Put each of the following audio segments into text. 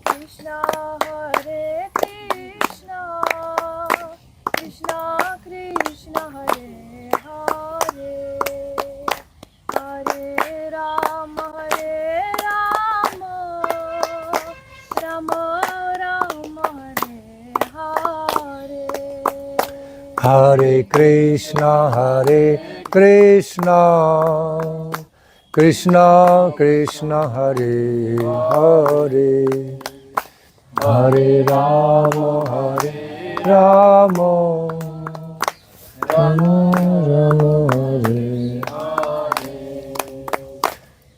Krishna Krishna Krishna Hare Hare Hare Rama Rama Rama Hare Hare Hare Krishna Krishna Krishna Hare Hare Hare Rama Rama Rama Hare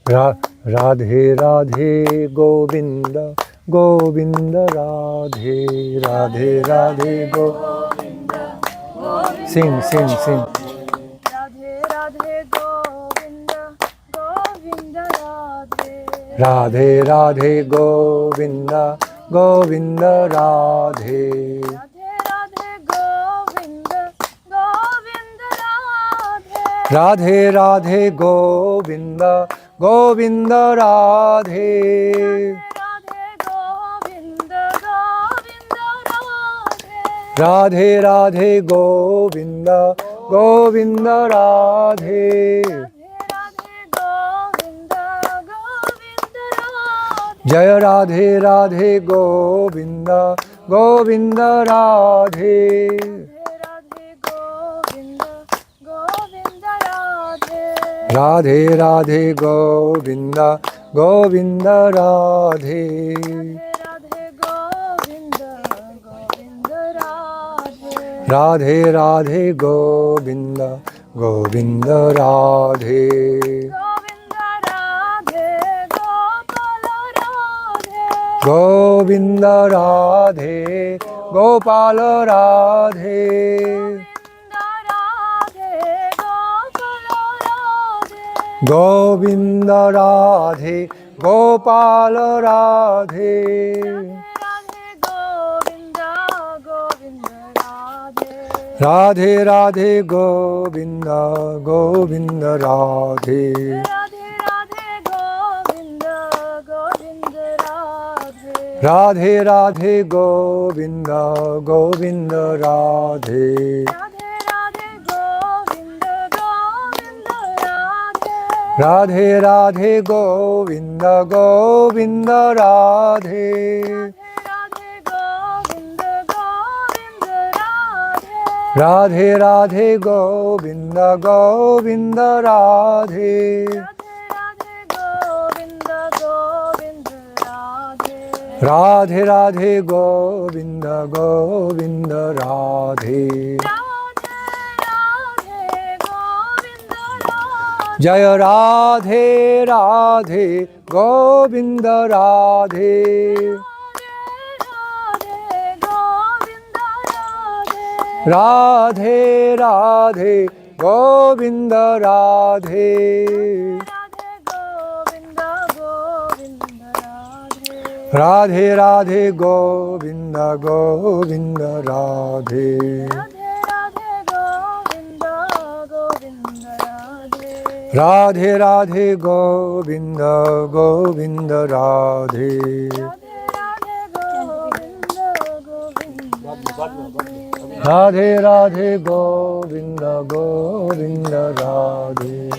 Hare Radhe Radhe Govinda Govinda Radhe Radhe Radhe Govinda Sing Radhe Radhe Govinda Govinda Radhe Radhe Radhe Govinda Govinda Radhe Radhe Radhe Govinda Govinda Radhe Radhe Radhe Govinda Govinda Radhe Radhe Radhe Govinda Govinda Radhe Jaya Radhe Radhe Govinda Govinda Radhe Radhe Radhe Govinda Govinda Radhe Radhe Radhe Govinda Govinda Radhe Govinda Radhe Gopal Radhe Govinda Radhe Gopal Radhe Radhe Radhe Govinda Govinda Radhe Radhe Radhe Govinda Govinda Radhe Radhe Radhe Govinda Govinda Radhe Radhe Radhe Govinda Govinda Radhe Radhe Radhe Govinda Govinda Radhe Jaya Radhe Radhe Govinda Radhe Radhe Radhe Govinda Radhe Radhe Radhe Govinda Govinda Radhe Radhe Radhe Govinda Govinda Radhe Radhe Radhe Govinda Govinda Radhe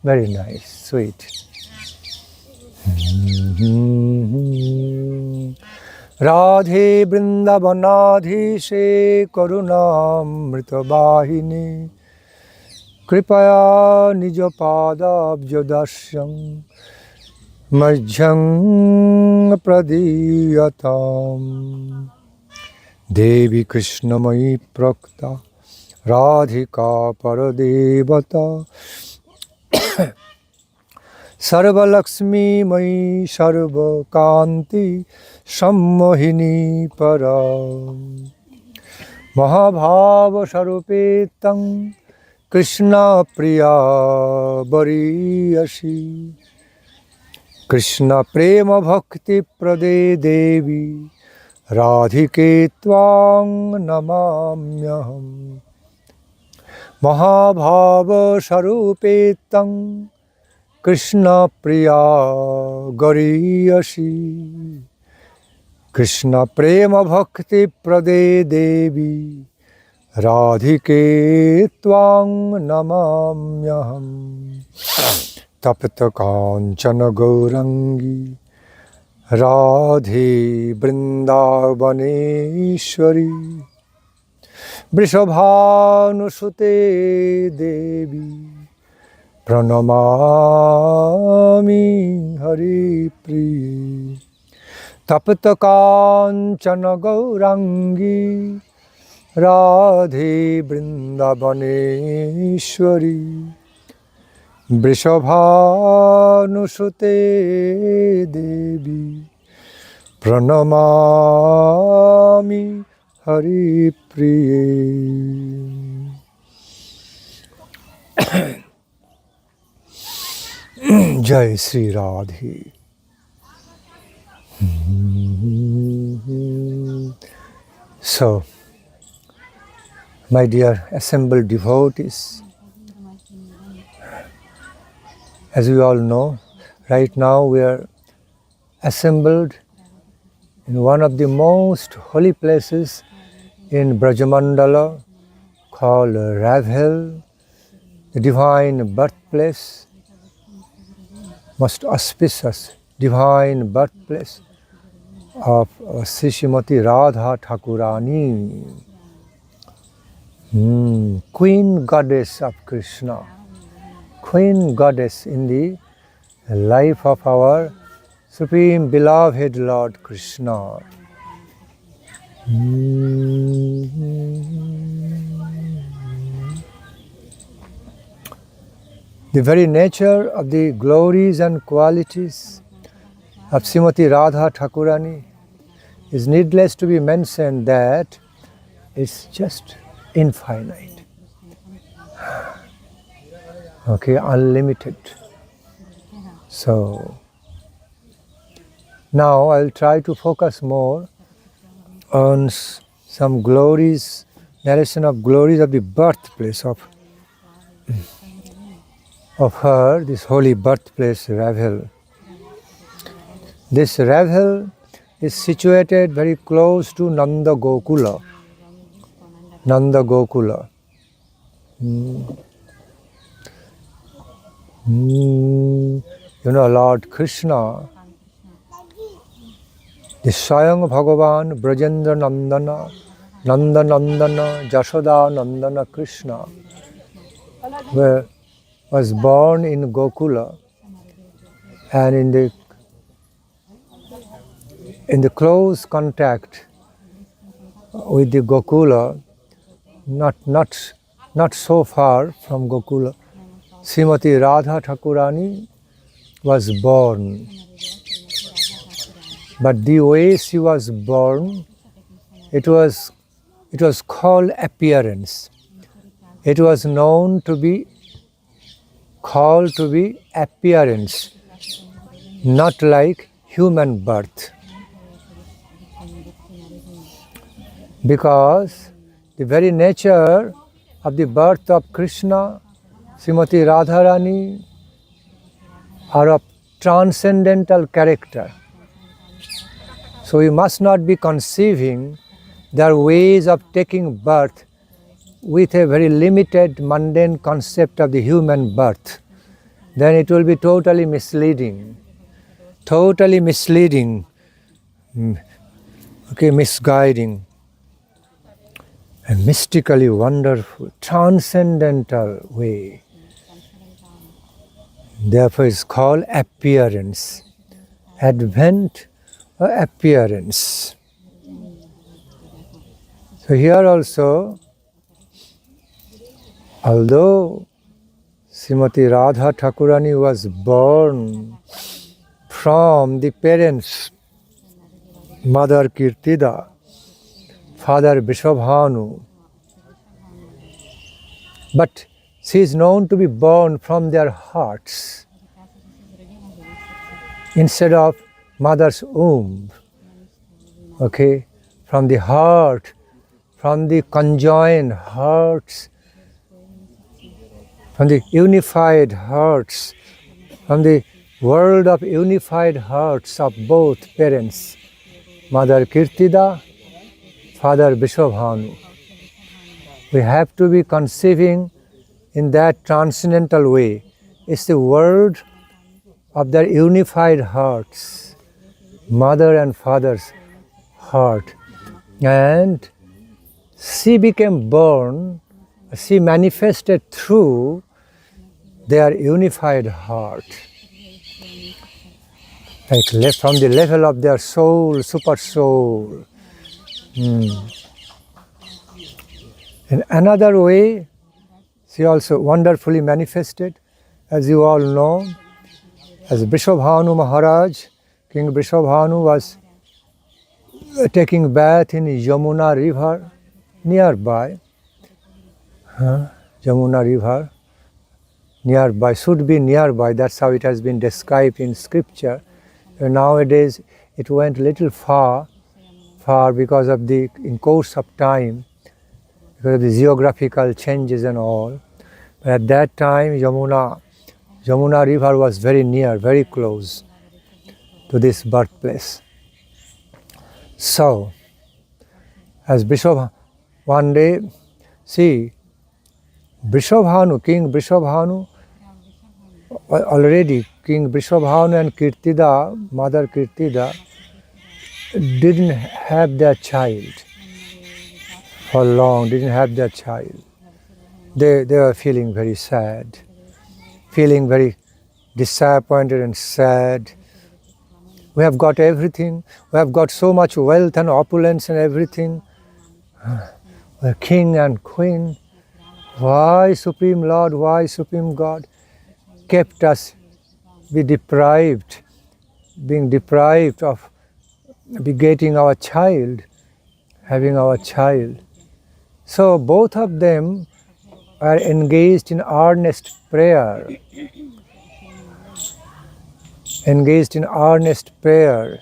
Very nice, sweet. Radhe Vrindavanadhishe Karunamritavahini Kripaya Nijapadabjadasyam Majjhang Pradiyatam Devi Krishnamayi Prakta Radhika Paradevata Sarva Lakshmi Mai Sarva Kanti Sammohini Para Mahabhava Sarupetang Krishna Priya Variyasi Krishna Prema Bhakti Prade Devi Radhike Tvang Namamyaham Mahabhava Sarupetang Krishna Priya Gariyashi Krishna Prema Bhakti Prade Devi Radhike Tvang Namamyaham Tapta Kanchana Gaurangi Radhe Vrindavaneshwari Vrishabhanusute Devi Pranamami Hari Priye Tapta Kanchana Gaurangi Radhe Vrindavaneshwari Vrishabhanusute Devi Pranamami Hari Priye. Jai Sri Radhe. So, my dear assembled devotees, as you all know, right now we are assembled in one of the most holy places in Brajamandala called Raval, the divine birthplace, most auspicious divine birthplace of Srimati Radha Thakurani, Queen Goddess of Krishna, Queen Goddess in the life of our Supreme Beloved Lord Krishna. The very nature of the glories and qualities of Srimati Radha Thakurani is needless to be mentioned that it's just infinite. Okay, unlimited. So, now I'll try to focus more on some glories, narration of glories of the birthplace of her, this holy birthplace, Raval. This Raval is situated very close to Nanda Gokula. Nanda Gokula. You know, Lord Krishna, the Swayam Bhagavan Brajendra Nandana, Nanda Nandana, Jashoda Nandana Krishna, was born in Gokula, and in the close contact with the Gokula, not so far from Gokula, Srimati Radha Thakurani was born. But the way she was born, it was called appearance. It was known to be called to be appearance, not like human birth. Because the very nature of the birth of Krishna, Srimati Radharani, are of transcendental character. So we must not be conceiving their ways of taking birth with a very limited mundane concept of the human birth. Then it will be totally misleading, misguiding, a mystically wonderful, transcendental way. Therefore it's called appearance, advent or appearance. So here also, although Srimati Radha Thakurani was born from the parents, Mother Kirtida, Father Vrishabhanu, but she is known to be born from their hearts instead of mother's womb. Okay, from the heart, from the conjoined hearts, from the unified hearts from the world of unified hearts of both parents, Mother Kirtida, Father Vrishabhanu. We have to be conceiving in that transcendental way. It's the world of their unified hearts, mother and father's heart. And she became born, she manifested through their unified heart. Like from the level of their soul, super soul. In another way, she also wonderfully manifested, as you all know, as Vrishabhanu Maharaj. King Vrishabhanu was taking bath in Yamuna river nearby. Yamuna river nearby, should be nearby, that's how it has been described in scripture. Nowadays it went little far because of the, in course of time, because of the geographical changes and all. But at that time Yamuna river was very near, very close to this birthplace. So, as Bishop, one day, see, Vrishabhanu, King Vrishabhanu, already King Vrishabhanu and Kirtida, Mother Kirtida, didn't have their child for long, didn't have their child. They were feeling very sad, feeling very disappointed and sad. We have got everything, we have got so much wealth and opulence and everything. We're king and queen. Why Supreme Lord, why Supreme God kept us being deprived of begetting our child, having our child? So both of them are engaged in earnest prayer. Engaged in earnest prayer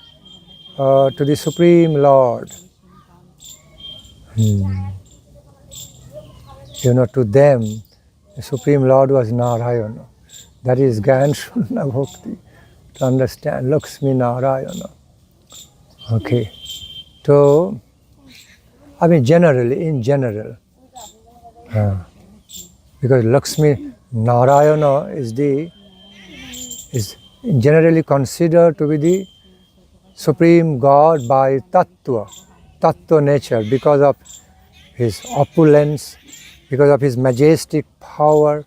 to the Supreme Lord. You know, to them, the Supreme Lord was Narayana. That is Gyan Shunna Bhakti, to understand Lakshmi Narayana. Okay. So, I mean generally, in general, because Lakshmi Narayana is generally considered to be the Supreme God by Tattva nature, because of his opulence, because of his majestic power,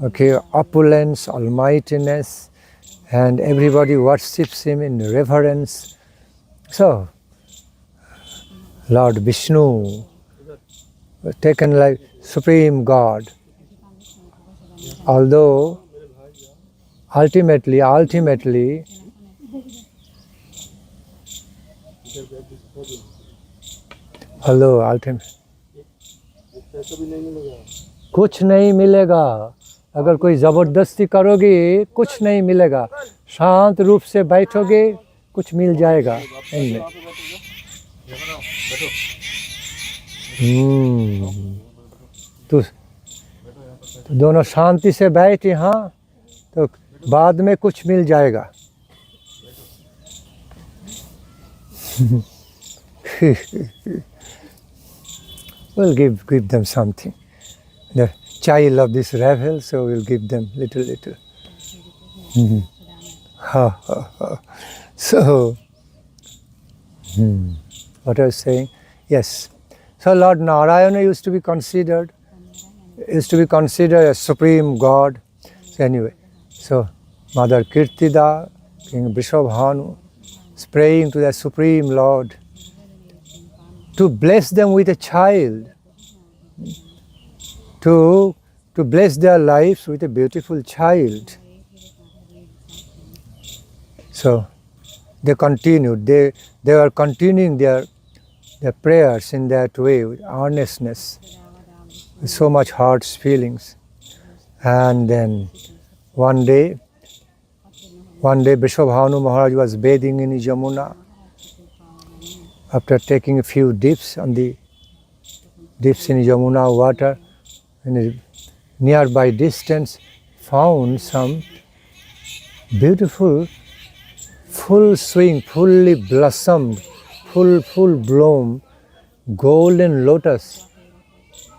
okay, opulence, almightiness, and everybody worships him in reverence. So, Lord Vishnu was taken like Supreme God, although ultimately, कुछ नहीं मिलेगा, अगर कोई जबरदस्ती करोगे कुछ नहीं मिलेगा, शांत रूप से बैठोगे कुछ मिल जाएगा इनमें। तो दोनों शांति से बैठ यहाँ, तो बाद में कुछ मिल जाएगा। We'll give them something. The child of this Raval, so we'll give them little. So, what I was saying? Yes. So Lord Narayana used to be considered a supreme God. So anyway, so Mother Kirtida, King Vrishabhanu, is praying to the Supreme Lord to bless them with a child, to bless their lives with a beautiful child. So they continued, they were continuing their prayers in that way with earnestness, with so much heart's feelings. And then one day Vrishabhanu Maharaj was bathing in Yamuna. After taking a few dips in Yamuna water, in a nearby distance, found some beautiful, full swing, fully blossomed, full bloom, golden lotus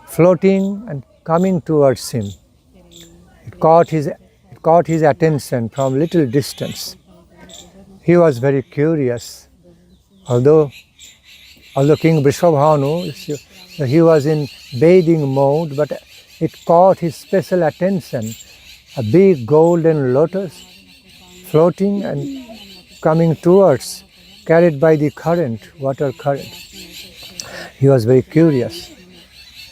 floating and coming towards him. It caught his attention from little distance. He was very curious. Although King Vrishabhanu, he was in bathing mode, but it caught his special attention. A big golden lotus floating and coming towards, carried by the current, water current. He was very curious.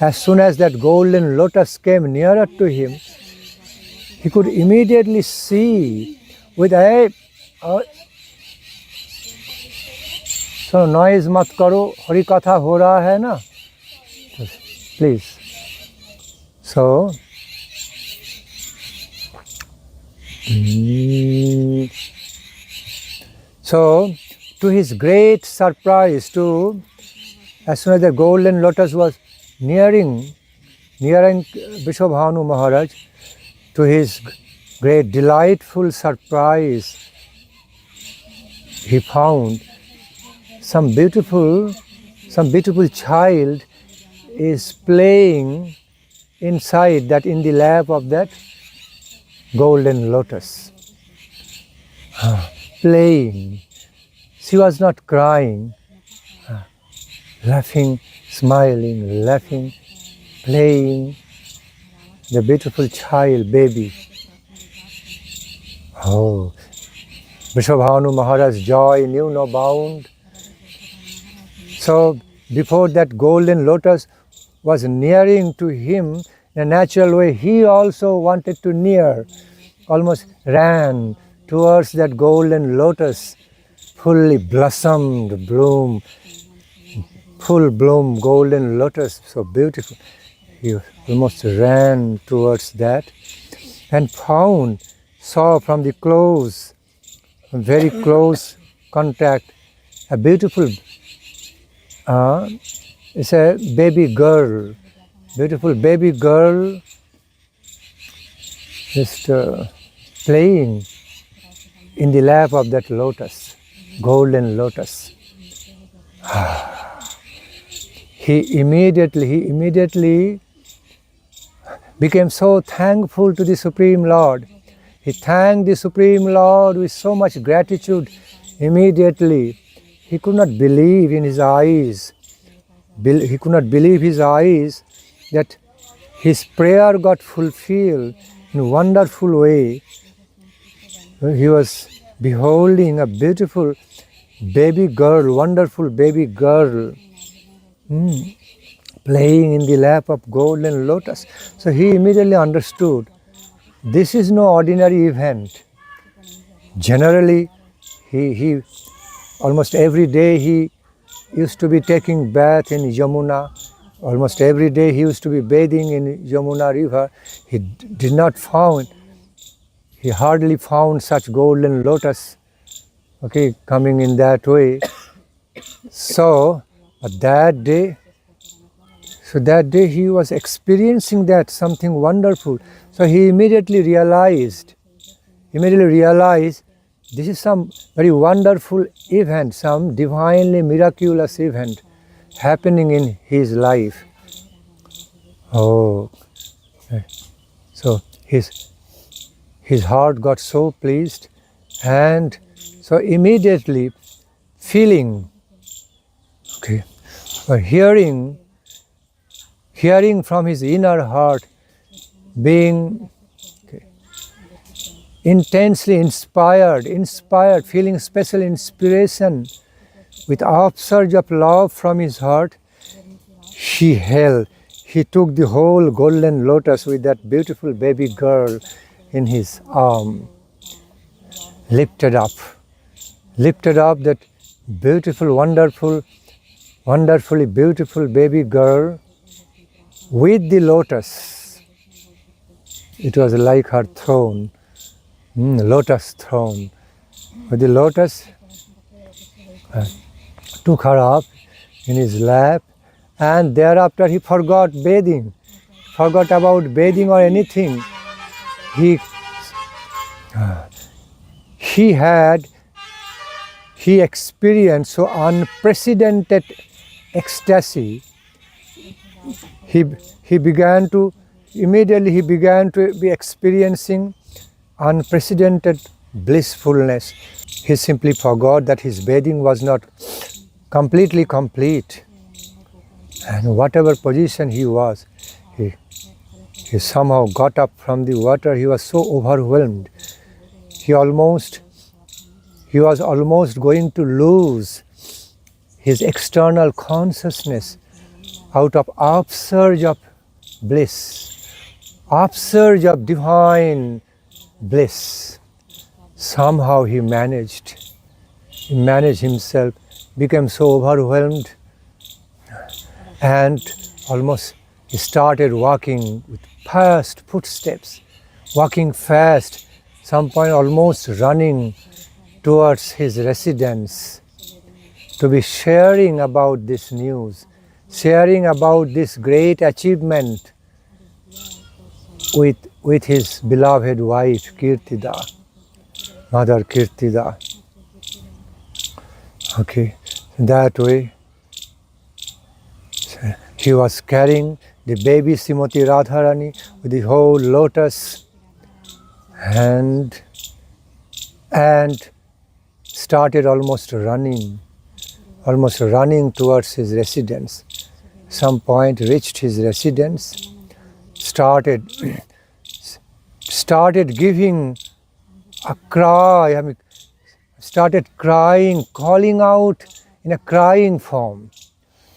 As soon as that golden lotus came nearer to him, he could immediately see with a so noise mat karo, hari katha ho raha hai na, please. So to his great surprise, as soon as the golden lotus was nearing Vrishabhanu Maharaj, to his great delightful surprise, he found some beautiful child is playing inside that, in the lap of that golden lotus. Playing. She was not crying, laughing, smiling, laughing, playing. The beautiful child, baby. Oh, Vrishabhanu Maharaj's joy knew no bound. So before that golden lotus was nearing to him in a natural way, he also wanted to near, almost ran towards that golden lotus, fully blossomed bloom, full bloom golden lotus, so beautiful. He almost ran towards that and saw from the close, very close contact, a beautiful, it's a baby girl, beautiful baby girl, just playing in the lap of that lotus, golden lotus. He immediately became so thankful to the Supreme Lord. He thanked the Supreme Lord with so much gratitude immediately. He could not believe in his eyes. He could not believe his eyes that his prayer got fulfilled in a wonderful way. He was beholding a beautiful baby girl, wonderful baby girl, playing in the lap of golden lotus. So he immediately understood this is no ordinary event. Generally, he almost every day he used to be taking bath in Yamuna. Almost every day he used to be bathing in Yamuna river. He hardly found such golden lotus, coming in that way. So that day he was experiencing that something wonderful. So he immediately realized this is some very wonderful event, some divinely miraculous event happening in his life. Oh, so his heart got so pleased, and so immediately feeling, hearing from his inner heart, being intensely inspired, feeling special inspiration with upsurge of love from his heart, he took the whole golden lotus with that beautiful baby girl in his arm, lifted up that beautiful, wonderfully beautiful baby girl with the lotus. It was like her throne, lotus throne. But the lotus took her up in his lap, and thereafter he forgot about bathing or anything. he experienced so unprecedented ecstasy. He began to be experiencing unprecedented blissfulness. He simply forgot that his bathing was not completely complete. And whatever position he was, he somehow got up from the water. He was so overwhelmed. He was almost going to lose his external consciousness out of upsurge of bliss, upsurge of divine bliss. Somehow he managed himself, became so overwhelmed, and almost he started walking with fast footsteps, walking fast, some point almost running towards his residence, to be sharing about this news, sharing about this great achievement with his beloved wife Kirtida, Mother Kirtida. Okay, that way he was carrying the baby Srimati Radharani with the whole lotus and started almost running towards his residence. Some point reached his residence, started giving a cry, started crying, calling out in a crying form,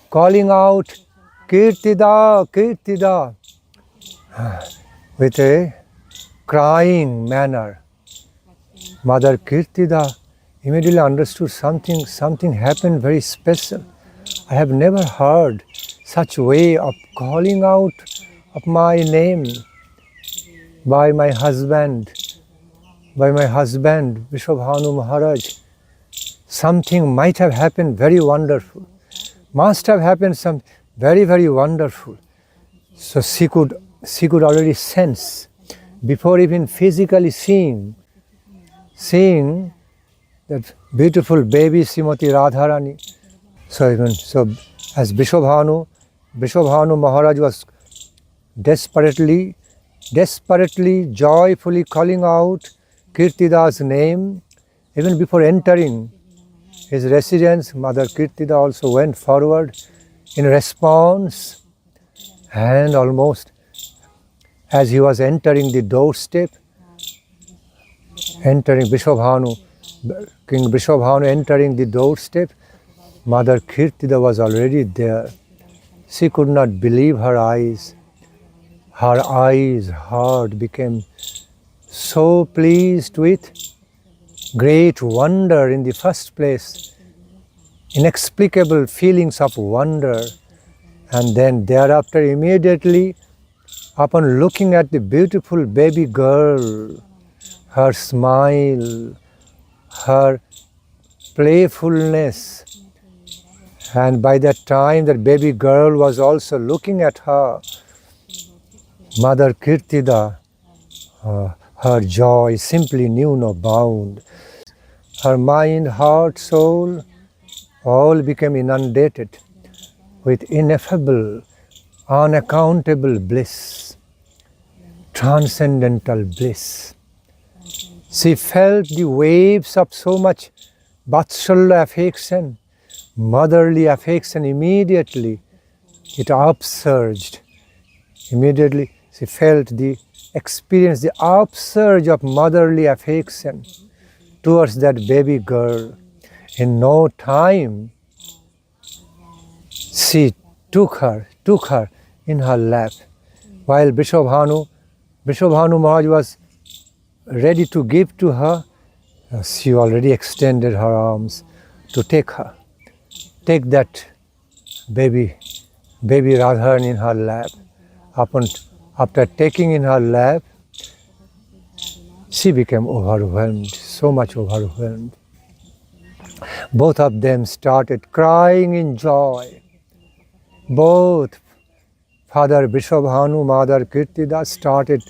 calling out Kirtida, Kirtida, with a crying manner. Mother Kirtida immediately understood something happened very special. I have never heard such way of calling out of my name by my husband, Vishwabhanu Maharaj. Something might have happened very wonderful, must have happened some very, very wonderful. So she could already sense, before even physically seeing that beautiful baby Srimati Radharani. So as Vishwabhanu Maharaj was desperately, joyfully calling out Kirtida's name, even before entering his residence, Mother Kirtida also went forward in response, and almost as he was entering the doorstep, King Vishwabhanu entering the doorstep, Mother Kirtida was already there. She could not believe her eyes. Her heart became so pleased with great wonder in the first place, inexplicable feelings of wonder, and then thereafter immediately, upon looking at the beautiful baby girl, her smile, her playfulness, and by that time that baby girl was also looking at her, Mother Kirtida, her joy simply knew no bound. Her mind, heart, soul, all became inundated with ineffable, unaccountable bliss, transcendental bliss. She felt the waves of so much Vatsalya affection, motherly affection. Immediately it upsurged. Immediately she experienced the upsurge of motherly affection towards that baby girl. In no time, she took her in her lap. While Vishwabhanu Maharaj was ready to give to her, she already extended her arms to take that baby Radharani in her lap. After taking in her lap, she became overwhelmed, so much overwhelmed. Both of them started crying in joy. Both Father Vishwabhanu, Mother Kirtida started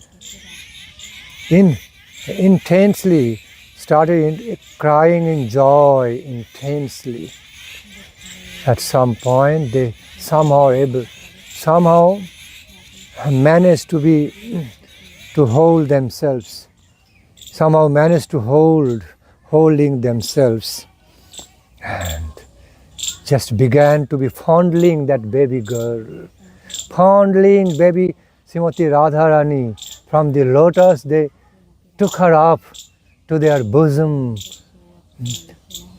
started crying in joy intensely. At some point, they somehow managed to hold themselves. Somehow managed to holding themselves, and just began to be fondling that baby girl, fondling baby Srimati Radharani. From the lotus, they took her up to their bosom,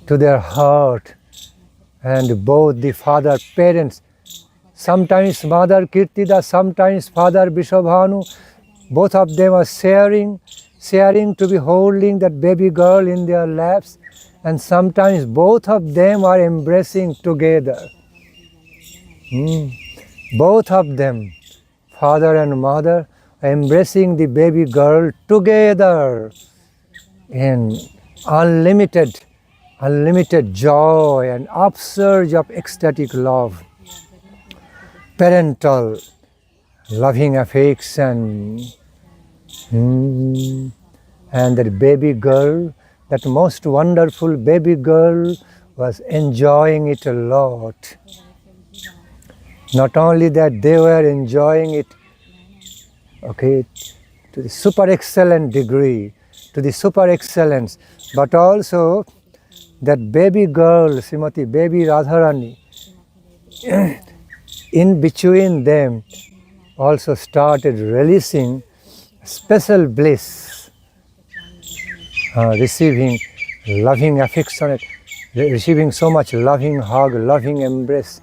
to their heart, and both the father, parents, sometimes Mother Kirtida, sometimes Father Vishabhanu, both of them are sharing to be holding that baby girl in their laps, and sometimes both of them are embracing together. Both of them, father and mother, embracing the baby girl together in unlimited joy and upsurge of ecstatic love, parental loving affection. And that baby girl, that most wonderful baby girl, was enjoying it a lot. Not only that, they were enjoying it, okay, to the super excellent degree, to the super excellence, but also that baby girl, Srimati Baby Radharani, in between them also started releasing special bliss, receiving loving affection, receiving so much loving hug, loving embrace,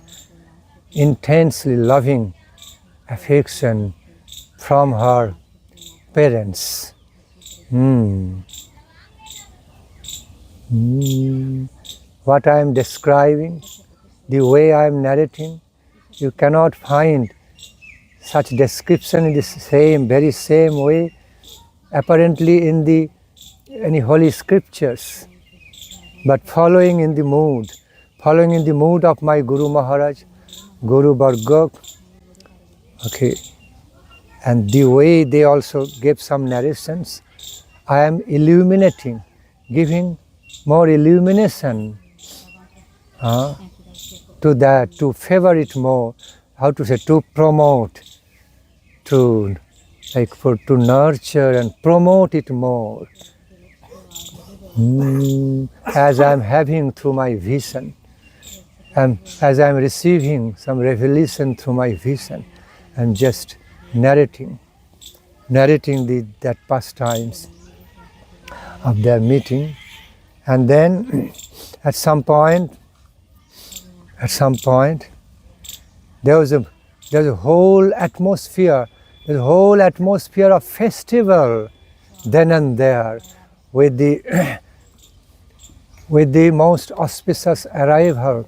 intensely loving affection from her parents. What I am describing, the way I am narrating, you cannot find such description in the very same way, apparently in any holy scriptures, but following in the mood of my Guru Maharaj, Guru Bargak, okay, and the way they also gave some narrations, I am illuminating, giving more illumination to that, to favor it more, to promote, to nurture and promote it more, as I am having through my vision, and as I am receiving some revelation through my vision, and just narrating that pastimes of their meeting. And then at some point there was a whole atmosphere of festival then and there, with the most auspicious arrival,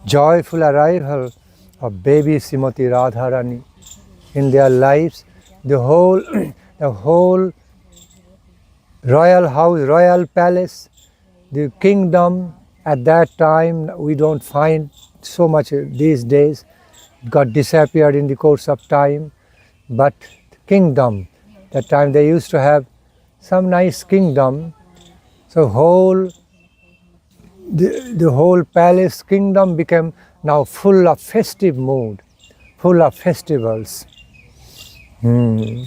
joyful arrival of baby Srimati Radharani in their lives. The whole royal house, royal palace, the kingdom at that time, we don't find so much these days, got disappeared in the course of time, but kingdom, that time they used to have some nice kingdom, so the whole palace kingdom became now full of festive mood, full of festivals. King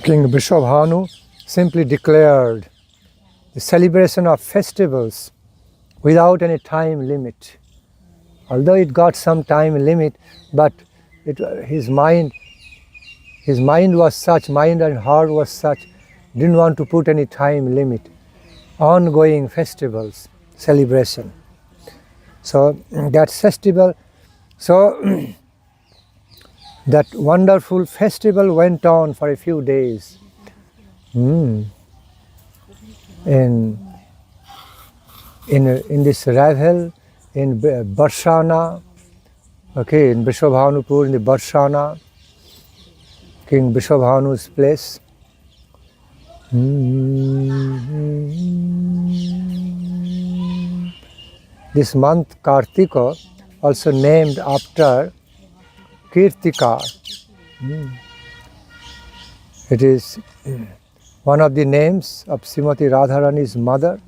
Vishabhanu simply declared the celebration of festivals without any time limit. Although it got some time limit, but his mind was such, mind and heart was such, didn't want to put any time limit. Ongoing festivals, celebration. So that festival, that wonderful festival went on for a few days. In this Raval, in Barshana, okay, in Vishabhanupur, in the Barshana, King Vishabhanu's place. This month Kartika, also named after Kirtika. It is one of the names of Srimati Radharani's mother.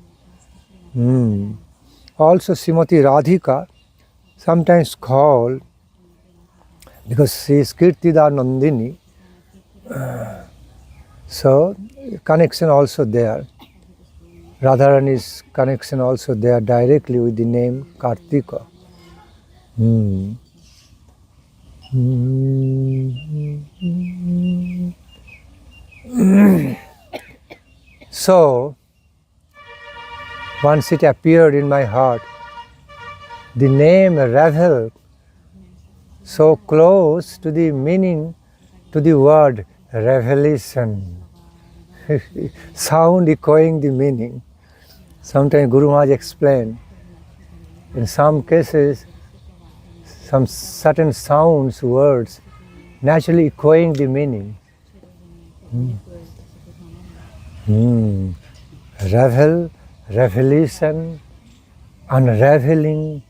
Also Srimati Radhika, sometimes called, because she is Kirtida Nandini, so connection also there. Radharani's connection also there directly with the name Kartika. So, once it appeared in my heart, the name Raval, so close to the meaning, to the word revelation, sound echoing the meaning. Sometimes Guru Maharaj explained, in some cases, some certain sounds, words, naturally echoing the meaning. Ravel, revelation, unraveling.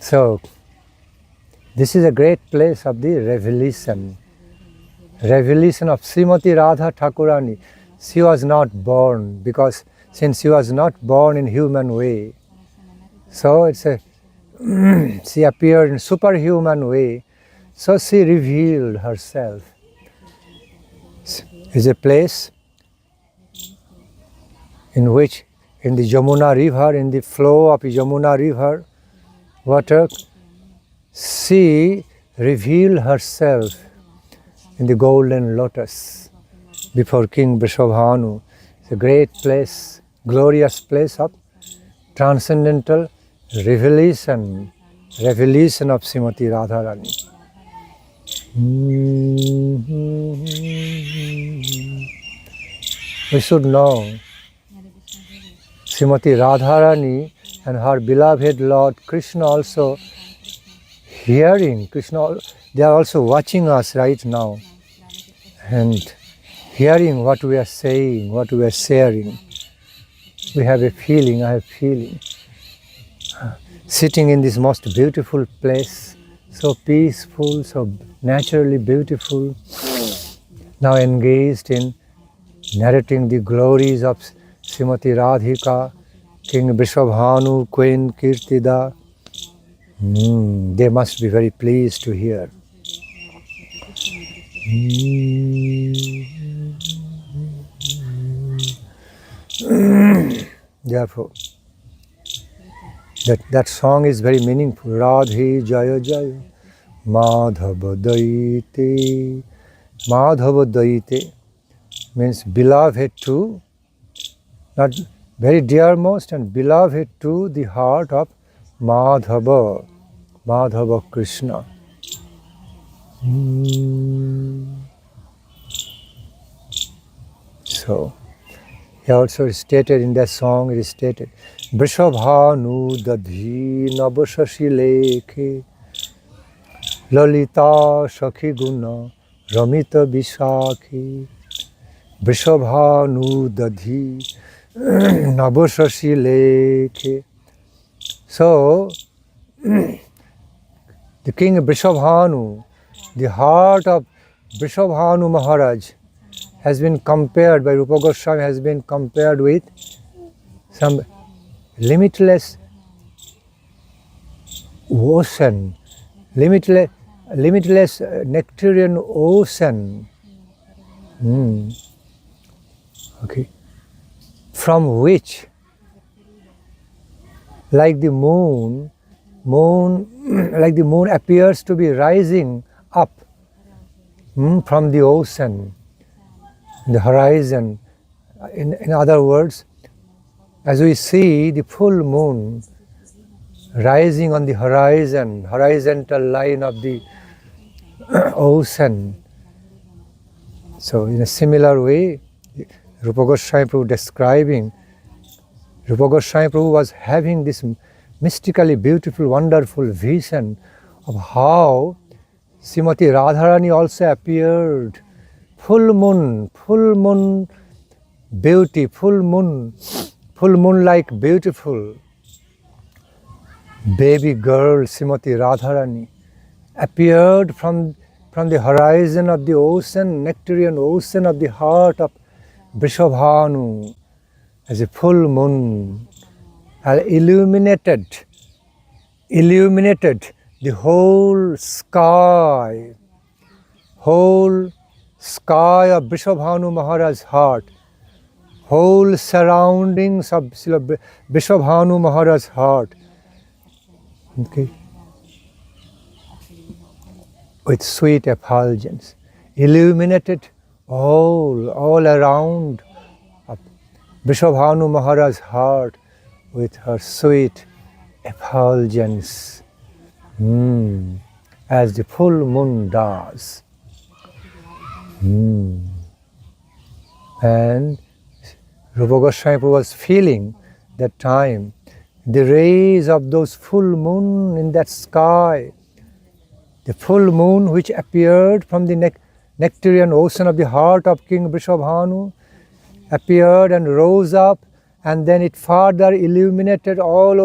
So, this is a great place of the revelation. Revelation of Srimati Radha Thakurani. She was not born, because since she was not born in human way, so it's a she appeared in superhuman way, so she revealed herself. It's a place in which, in the Yamuna river, in the flow of Yamuna river water, she revealed herself in the golden lotus before King Vrishabhanu. It's a great place, glorious place of transcendental revelation of Srimati Radharani. We should know Srimati Radharani and her beloved Lord Krishna also hearing, Krishna, they are also watching us right now and hearing what we are saying, what we are sharing. We have a feeling, I have a feeling. Sitting in this most beautiful place, so peaceful, so naturally beautiful, now engaged in narrating the glories of Srimati Radhika, King Vrishabhanu, Queen Kirtida. They must be very pleased to hear. Therefore, that song is very meaningful. Radhe Jaya Jaya Madhava Daite. Madhava Daite means beloved to, not very dearmost and beloved to the heart of Madhava, Madhava Krishna. So, he also stated in that song, it is stated, Vrishabhanu dadhi nabashashi lekhe lalita shakhi guna ramita vishakhi. Vrishabhanu dadhi nabashashi lekhe. So, the king Vrishabhanu, the heart of Vrishabhanu Maharaj has been compared by Rupa Gosvami, has been compared with some limitless ocean, limitless nectarian ocean. Okay, from which, like the moon appears to be rising up from the ocean, the horizon. In other words, as we see the full moon rising on the horizon, horizontal line of the ocean. So in a similar way, Rupa Goswami Prabhu describing, Rupa Goswami Prabhu was having this mystically beautiful, wonderful vision of how Srimati Radharani also appeared. Full moon beauty, full moon like beautiful baby girl Srimati Radharani appeared from from the horizon of the ocean, nectarian ocean of the heart of Vrishabhanu, as a full moon, illuminated the whole sky of Vrishabhanu Maharaj's heart, whole surroundings of Srila Vrishabhanu Maharaj's heart, okay, with sweet effulgence, illuminated all around of Vrishabhanu Maharaj's heart with her sweet effulgence, as the full moon does. And Rupa Goswami was feeling that time, the rays of those full moon in that sky, the full moon which appeared from the nectarian ocean of the heart of King Vrishabhanu, appeared and rose up, and then it further illuminated all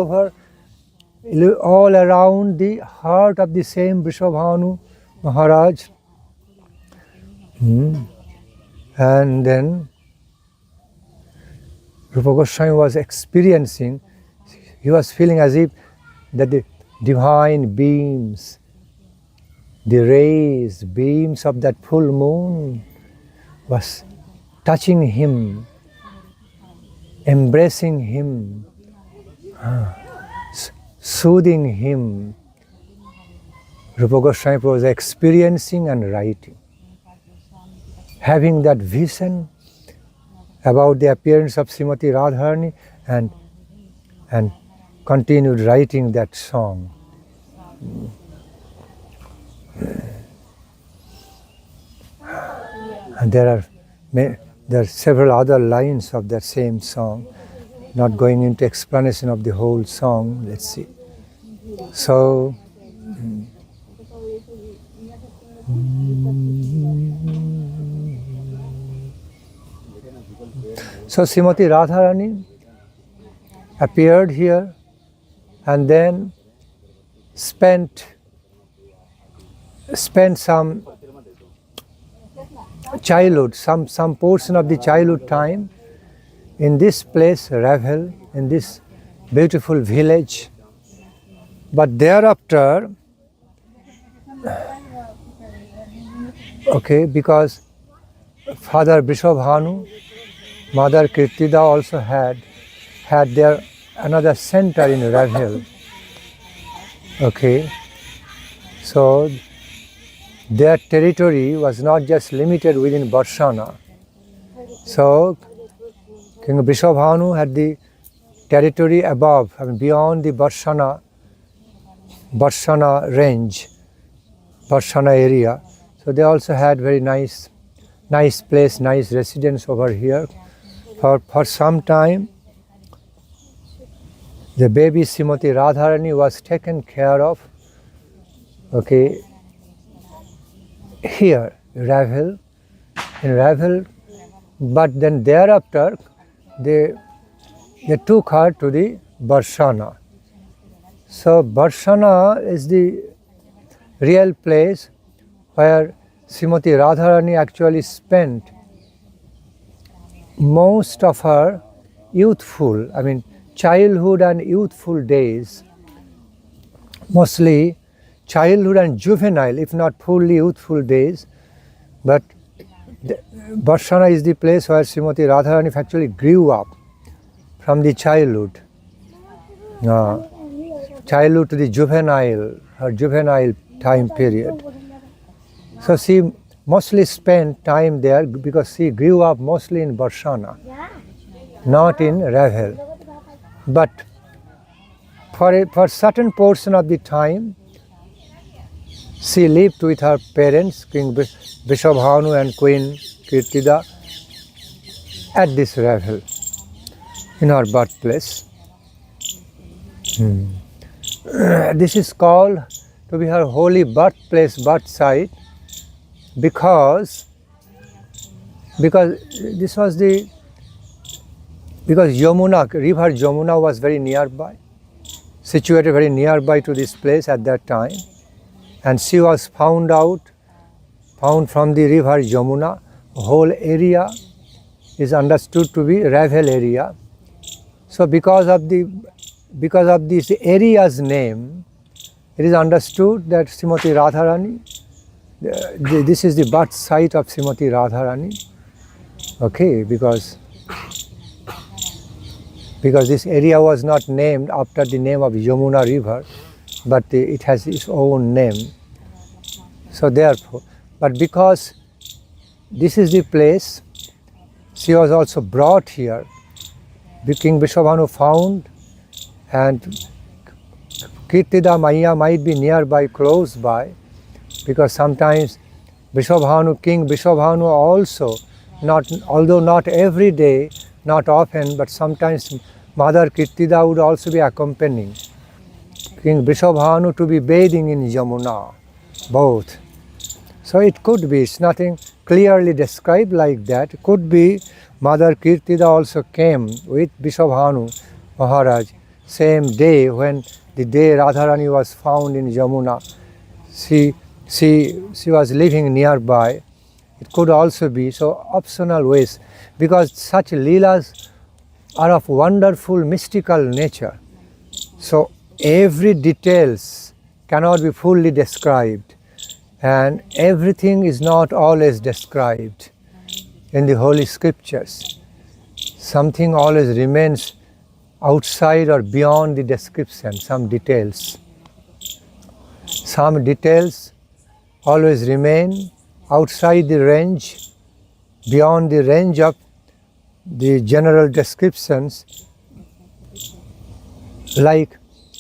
around the heart of the same Vrishabhanu Maharaj. And then Rupa Goswami was experiencing, he was feeling as if that the divine beams, the rays, beams of that full moon was touching him, embracing him, soothing him. Rupa Goswami was experiencing and writing, having that vision about the appearance of Srimati Radharani, and continued writing that song. And there are several other lines of that same song. Not going into explanation of the whole song, let's see. So, Srimati Radharani appeared here and then spent some childhood, some portion of the childhood time in this place, Raval, in this beautiful village. But thereafter, okay, because Father Vrishabhanu, Mother Kirtida also had their another center in Raval. Okay, so their territory was not just limited within Barshana. So King Vrishabhanu had the territory above, beyond the Barshana range, Barshana area. So they also had very nice place, nice residence over here. For some time, the baby Srimati Radharani was taken care of, okay, here, in Raval, but then thereafter, they took her to the Barshana. So Barshana is the real place where Srimati Radharani actually spent most of her youthful, childhood and youthful days, mostly childhood and juvenile, if not fully youthful days. But Barshana is the place where Srimati Radharani actually grew up from the childhood to the juvenile, her juvenile time period. So she mostly spent time there because she grew up mostly in Barshana, not in Raval. But for certain portion of the time, she lived with her parents, King Vrishabhanu and Queen Kirtida, at this Raval, in her birthplace. This is called to be her holy birthplace, birth site, because this was because Yamuna, river Yamuna was very nearby, situated very nearby to this place at that time, and she was found out found from the river Yamuna. Whole area is understood to be Raval area. So because of this area's name, it is understood that Srimati Radharani, this is the birth site of Srimati Radharani. Okay, because this area was not named after the name of Yamuna river, but it has its own name. So therefore, but because this is the place, she was also brought here. The King Vrishabhanu found, and Kirtida Maya might be nearby, close by, because sometimes King Vrishabhanu also, although not every day, not often, but sometimes Mother Kirtida would also be accompanying King Vrishabhanu to be bathing in Yamuna, both. So it could be, it's nothing clearly described like that. It could be Mother Kirtida also came with Vrishabhanu Maharaj same day, when the day Radharani was found in Yamuna. She was living nearby. It could also be, so optional ways, because such leelas are of wonderful mystical nature. So every details cannot be fully described, and everything is not always described in the Holy Scriptures. Something always remains outside or beyond the description, some details. Some details always remain outside the range, beyond the range of the general descriptions. Like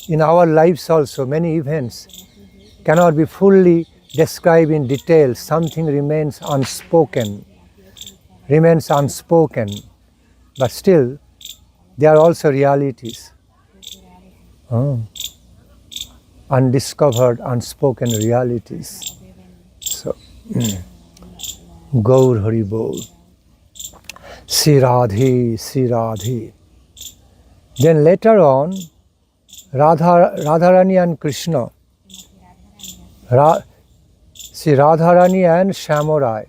in our lives also, many events cannot be fully described in detail. Something remains unspoken, but still they are also realities. Undiscovered, unspoken realities. So, Gaur Hari Bol. Sri Radhe, Sri Radhe. Then later on, Radharani and Krishna, Sri Radharani and Shamurai,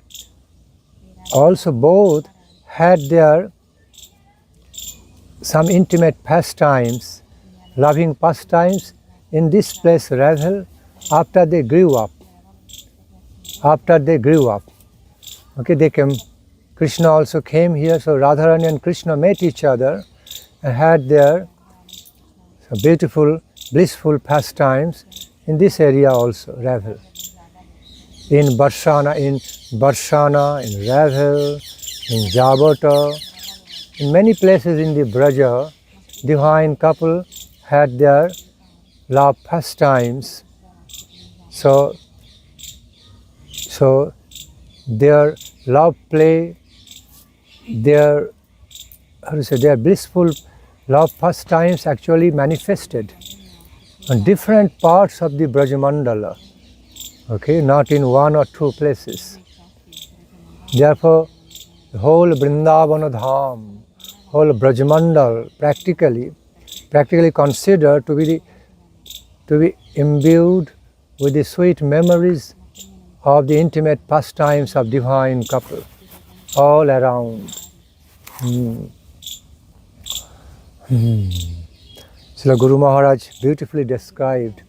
also both had their some intimate pastimes, loving pastimes in this place, Raval, after they grew up. Okay, Krishna also came here, so Radharani and Krishna met each other and had their beautiful, blissful pastimes in this area also, Raval. In Barshana, in Raval, in Jabata, in many places in the Braja, divine couple had their love pastimes. So their love play, their blissful love pastimes actually manifested on different parts of the Brajamandala. Okay, not in one or two places. Therefore, the whole Vrindavana Dham, whole Brajamandal practically considered to be imbued with the sweet memories of the intimate pastimes of divine couple all around. Srila Guru Maharaj beautifully described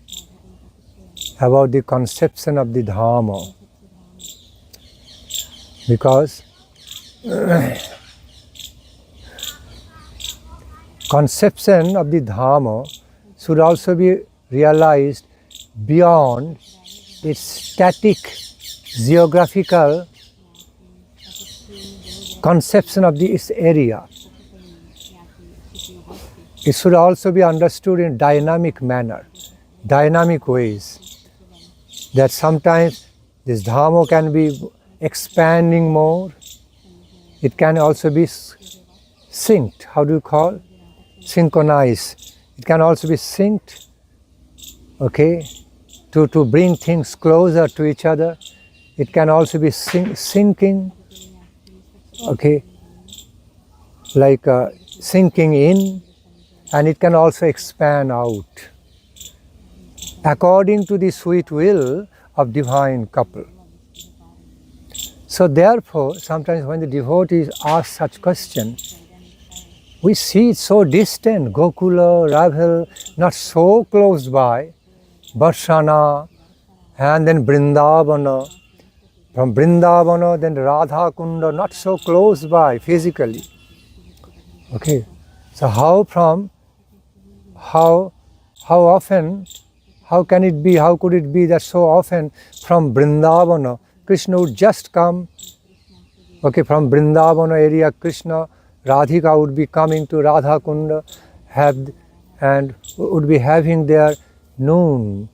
about the conception of the Dhamma, because conception of the Dhamma should also be realized beyond its static geographical conception of its area. It should also be understood in dynamic manner, dynamic ways, that sometimes this Dhamma can be expanding more. It can also be synced. How do you call? Synchronized. It can also be synced, okay, to bring things closer to each other. It can also be sinking, okay, like sinking in, and it can also expand out according to the sweet will of divine couple. So therefore, sometimes when the devotees ask such questions, we see it so distant, Gokula, Raval, not so close by, Barshana, and then Vrindavana. From Vrindavana, then Radha Kunda, not so close by physically. Okay, so how often, how can it be, how could it be that so often from Vrindavana, Krishna would just come, okay, from Vrindavana area, Krishna, Radhika would be coming to Radha Kunda, and would be having their noon,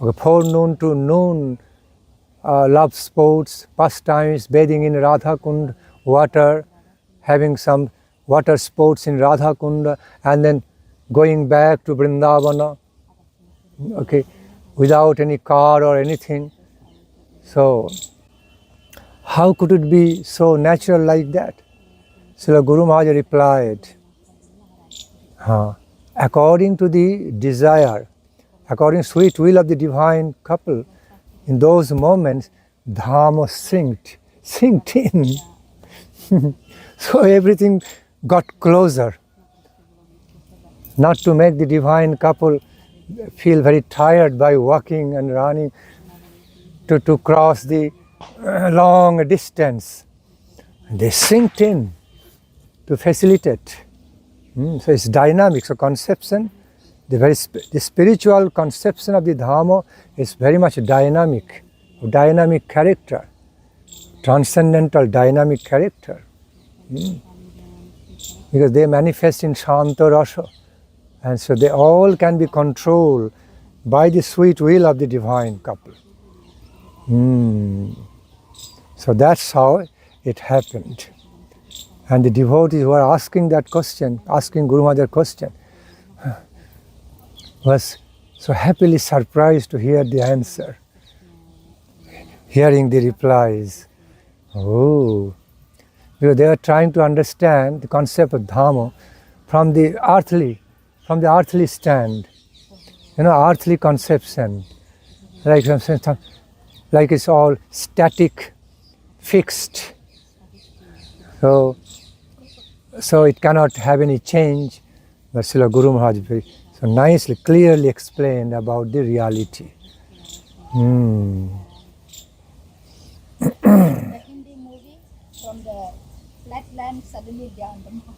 okay, forenoon to noon, love sports, pastimes, bathing in Radha Kund water, having some water sports in Radha Kunda, and then going back to Vrindavana, okay, without any car or anything. So, how could it be so natural like that? Srila Guru Maharaj replied, according to the desire, according to sweet will of the divine couple, in those moments, Dhamma sinked in. So everything got closer. Not to make the divine couple feel very tired by walking and running to cross the long distance. They sinked in to facilitate. So it's dynamic. So conception, the spiritual conception of the Dhamma is very much dynamic character, transcendental dynamic character. Because they manifest in Shanta Rasa, and so they all can be controlled by the sweet will of the divine couple. So that's how it happened. And the devotees who are asking that question, asking Guru Maharaj that question, was so happily surprised to hear the answer, hearing the replies. Oh, because they were trying to understand the concept of Dhamma from the earthly stand, earthly conception, like it's all static, fixed. So it cannot have any change. But Srila Guru Maharaj so nicely, clearly explained about the reality. In the movie, from the flat land suddenly down the mountain.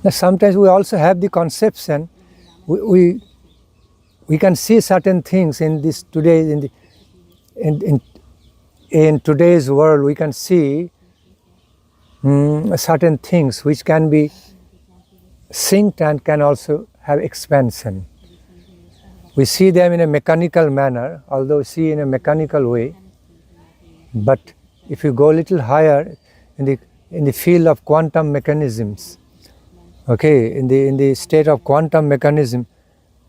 Now sometimes we also have the conception, we can see certain things in this today, in today's world, we can see certain things which can be synced and can also have expansion. We see them in a mechanical manner, although we see in a mechanical way. But if you go a little higher in the field of quantum mechanisms, okay, in the state of quantum mechanism,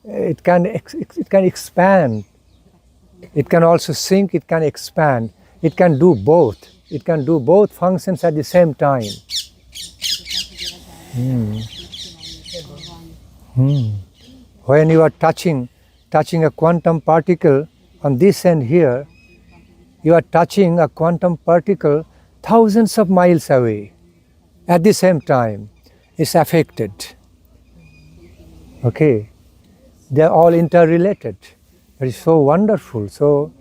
it can expand. It can also sink, it can expand. It can do both. It can do both functions at the same time. When you are touching a quantum particle on this end here, you are touching a quantum particle thousands of miles away. At the same time, it's affected. Okay, they are all interrelated. It is so wonderful, so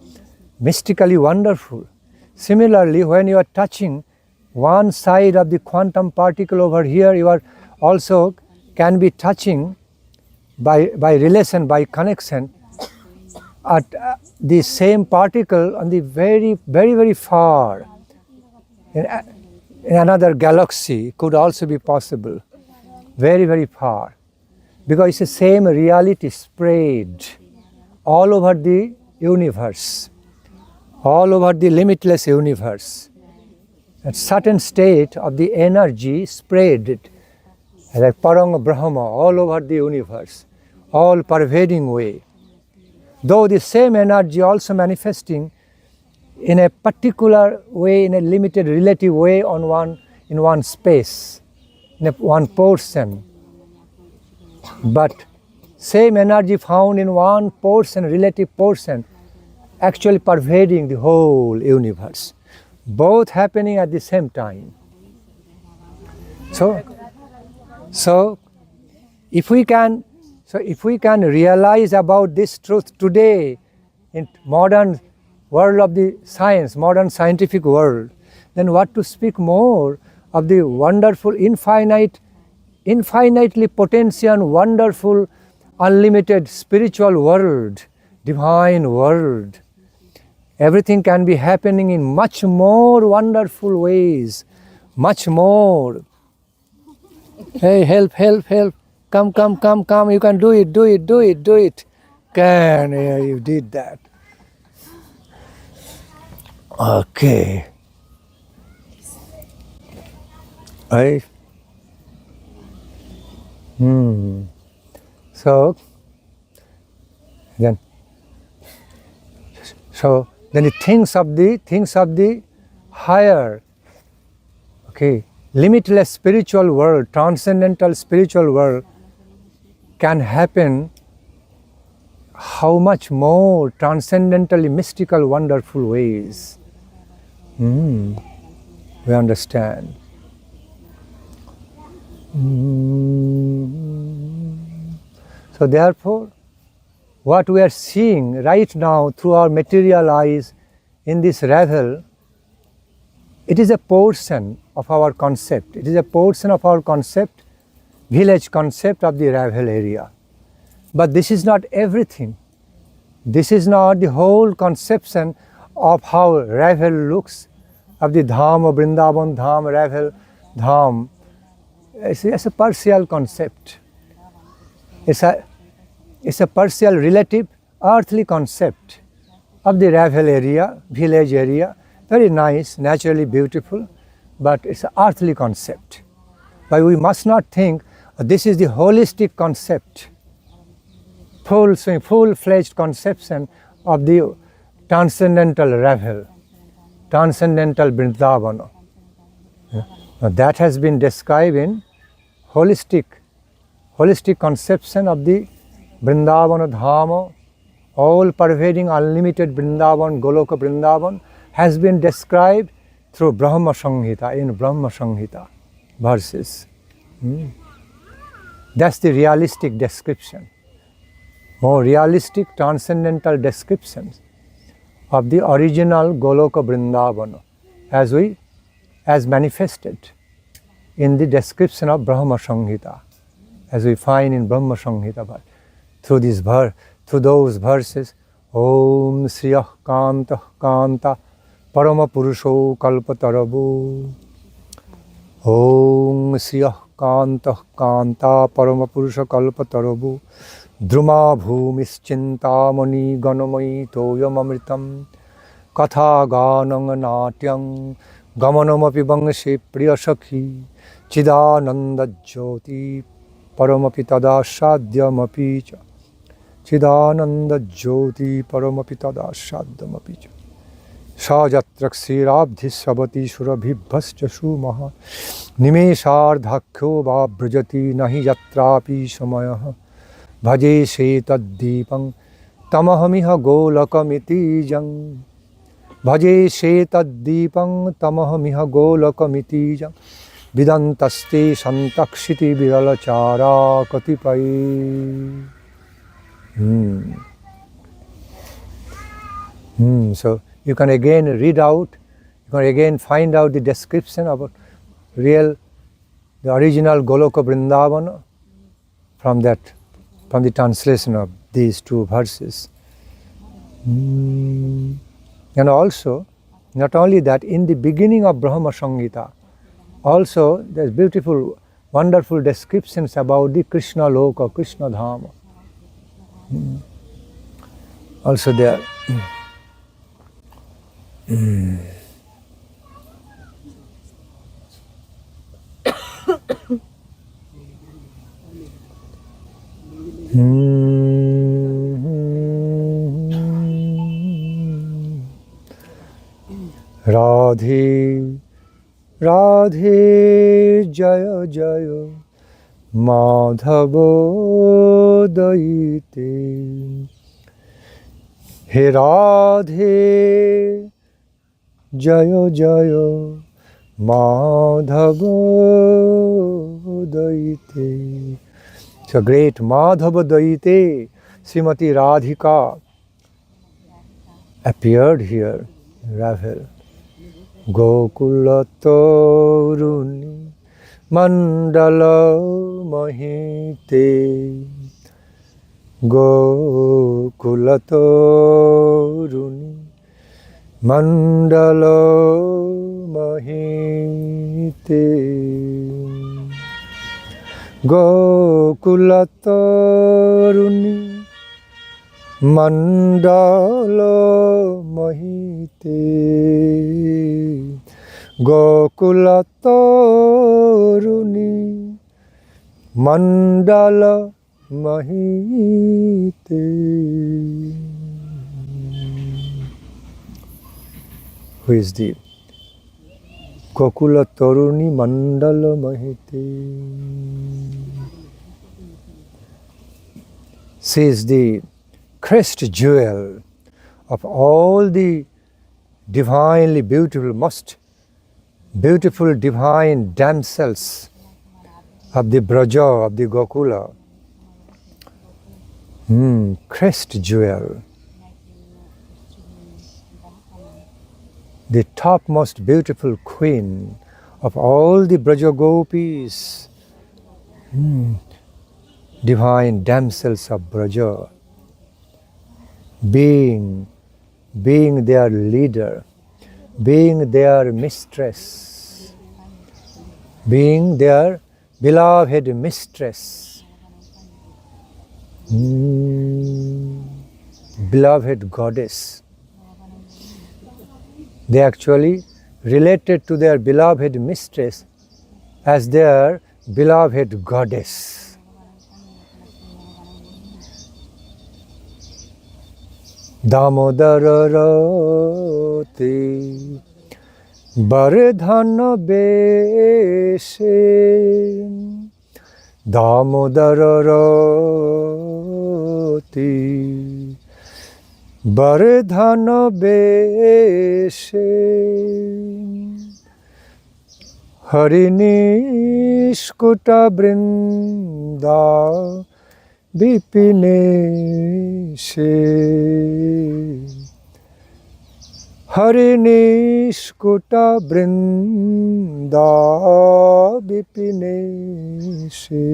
mystically wonderful. Similarly, when you are touching one side of the quantum particle over here, you are also can be touching by relation, by connection, at the same particle on the very, very, very far. In another galaxy could also be possible, very, very far. Because it's the same reality spread all over the universe, all over the limitless universe. A certain state of the energy spread like Parang Brahma all over the universe, all pervading way. Though the same energy also manifesting in a particular way, in a limited relative way in one space. one portion, but same energy found in one portion, relative portion, actually pervading the whole universe, both happening at the same time. So if we can realize about this truth today in modern world of the science, modern scientific world, then what to speak more of the wonderful, infinitely potential, wonderful, unlimited spiritual world, divine world. Everything can be happening in much more wonderful ways, much more. Hey, help. Come, you can do it. Yeah, you did that. Okay. Right? So then the things of the higher, okay, limitless spiritual world, transcendental spiritual world can happen how much more transcendentally mystical, wonderful ways. We understand. So therefore, what we are seeing right now through our material eyes in this Raval, it is a portion of our concept. It is a portion of our concept, village concept of the Raval area. But this is not everything. This is not the whole conception of how Raval looks, of the Dham of Vrindavan, Dham, Raval, Dham. It's a partial concept. It's a partial, relative, earthly concept of the Raval area, village area. Very nice, naturally beautiful, but it's an earthly concept. But we must not think this is the holistic concept, full-fledged conception of the transcendental Raval, transcendental Vrindavana. Now that has been described in holistic conception of the Vrindavana Dhama, all pervading unlimited Vrindavan, Goloka Vrindavan, has been described through Brahma Samhita, in Brahma Samhita verses. That's the realistic description. More realistic, transcendental descriptions of the original Goloka Vrindavana as manifested in the description of Brahma Samhita, as we find in Brahma Samhita. Through those verses, Om Sriyah Kanta Kanta Parama Purusho Kalpatarabu. Om Sriyah Kanta Kanta Parama Purusha Kalpatarabu. Druma Bhumischintamani Ganamai Toyam Amritam Katha Ganang Natyam Gamanamapi Bangshi Priyasakhi Chidananda Jyoti Paramapi Tadasadyamapi Cha Chidananda Jyoti Paramapi Tadasadyamapi Cha Sajatraksirabdhi Sabati Surabhibhascha Maha Nimeshardhakyo Va Brajati Nahi Yatrapi Samayaha Bhaje Shetaddeepam Tamahamiha Golakamiti Jang Bhaje Shetaddeepam Tamahamiha Golakamiti Jang Vidantaste Santakshiti Viralachara Katipai. So you can again read out, you can again find out the description about the original Goloka Vrindavana from the translation of these two verses. And also, not only that, in the beginning of Brahma Samhita, also there's beautiful, wonderful descriptions about the Krishna Loka, Krishna Dhama. Also there. Radhe Radhe Jaya Jaya Madhavo Daite. He Radhe Jaya Jaya Madhava Daite. So great Madhava Daite, Srimati Radhika appeared here, Raval. Gokula Toruni Mandala Mahite. Gokula Toruni Mandala Mahite. Gokula Toruni Mandala Mahite. Gokula Toruni Mandala Mahite. Who is the Gokula Toruni Mandala Mahite? She is the crest jewel of all the divinely beautiful, most beautiful divine damsels of the Braja, of the Gokula. Crest jewel. The topmost beautiful queen of all the Braja Gopis. Divine damsels of Braja. Being their leader, being their mistress, being their beloved mistress, beloved goddess. They actually related to their beloved mistress as their beloved goddess. Damodara rati Bardhana beshe. Damodara rati Bardhana beshe. Harinishkuta brinda Vipineshe. Harinishkuta brinda Vipineshe.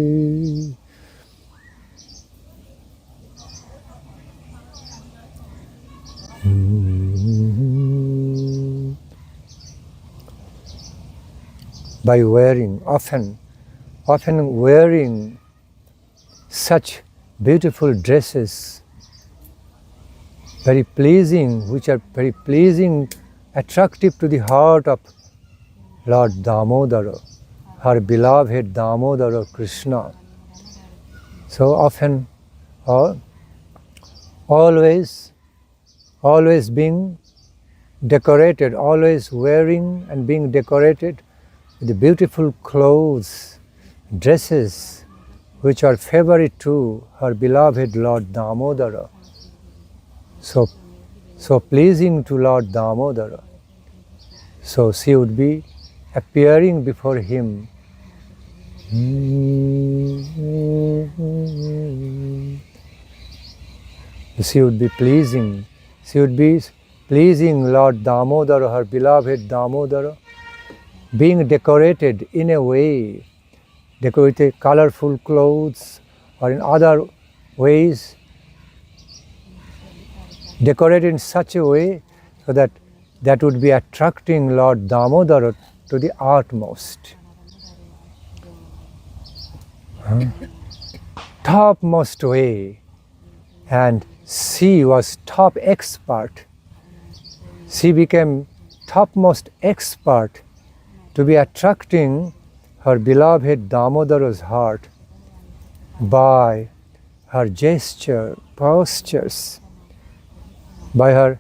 By wearing, often wearing such beautiful dresses, very pleasing, which are very pleasing, attractive to the heart of Lord Damodara, her beloved Damodara Krishna. So often, always being decorated, always wearing and being decorated with the beautiful clothes, dresses, which are favorite to her beloved Lord Damodara. So pleasing to Lord Damodara. So she would be appearing before him. She would be pleasing. She would be pleasing Lord Damodara, her beloved Damodara, being decorated in a way, decorated colorful clothes or in other ways, decorated in such a way so that would be attracting Lord Damodara to the utmost. Topmost way, and she was top expert. She became topmost expert to be attracting her beloved Damodara's heart by her gesture, postures, by her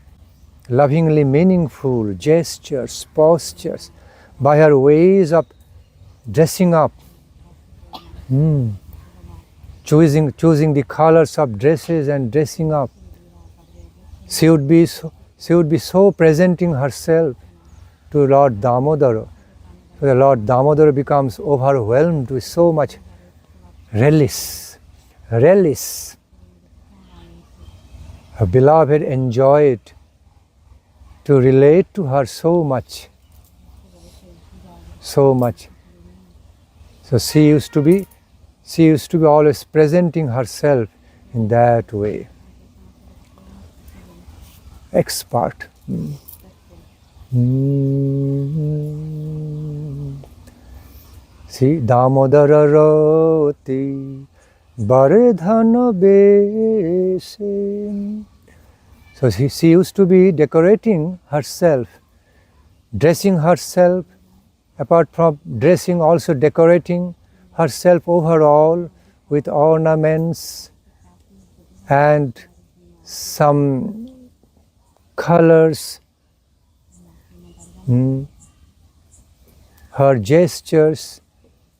lovingly meaningful gestures, postures, by her ways of dressing up, choosing the colors of dresses and dressing up. She would be so presenting herself to Lord Damodara. So the Lord Damodara becomes overwhelmed with so much relish. Her beloved enjoyed to relate to her so much. So she used to be always presenting herself in that way. Expert. See, Damodara roti Bardhana Beshe. So she used to be decorating herself, dressing herself, apart from dressing, also decorating herself overall with ornaments and some colors, her gestures.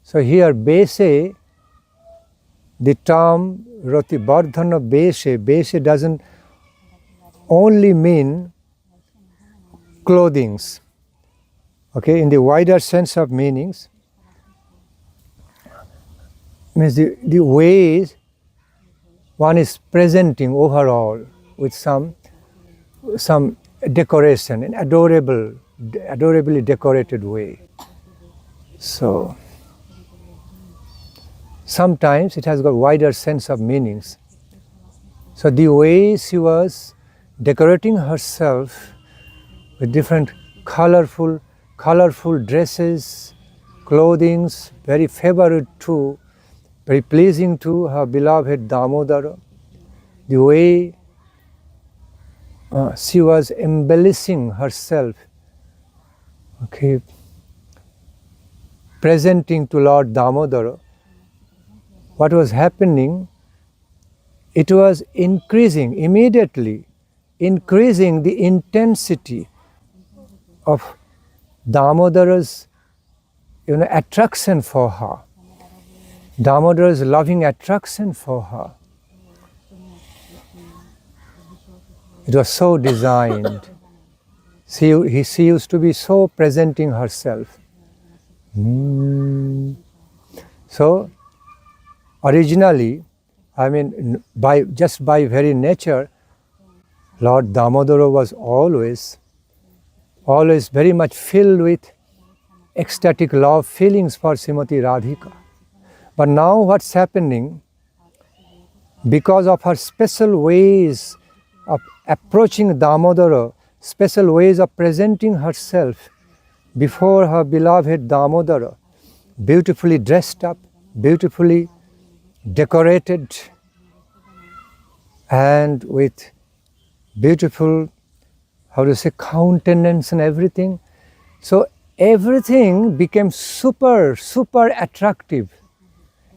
So here Beshe, the term Roti Bardhana Beshe doesn't only mean clothings. Okay, in the wider sense of meanings, means the ways one is presenting overall with some decoration, an adorably decorated way. So sometimes it has got wider sense of meanings. So the way she was decorating herself with different colorful dresses, clothings, very favorite to, very pleasing to her beloved Damodara. The way she was embellishing herself, okay, presenting to Lord Damodara. What was happening? It was immediately increasing the intensity of Damodara's attraction for her, Damodara's loving attraction for her. It was so designed. She used to be so presenting herself. So originally, I mean, by very nature, Lord Damodara was always very much filled with ecstatic love feelings for Srimati Radhika. But now what's happening, because of her special ways of approaching Damodara, special ways of presenting herself before her beloved Damodara, beautifully dressed up, beautifully decorated, and with beautiful, countenance and everything. So everything became super attractive.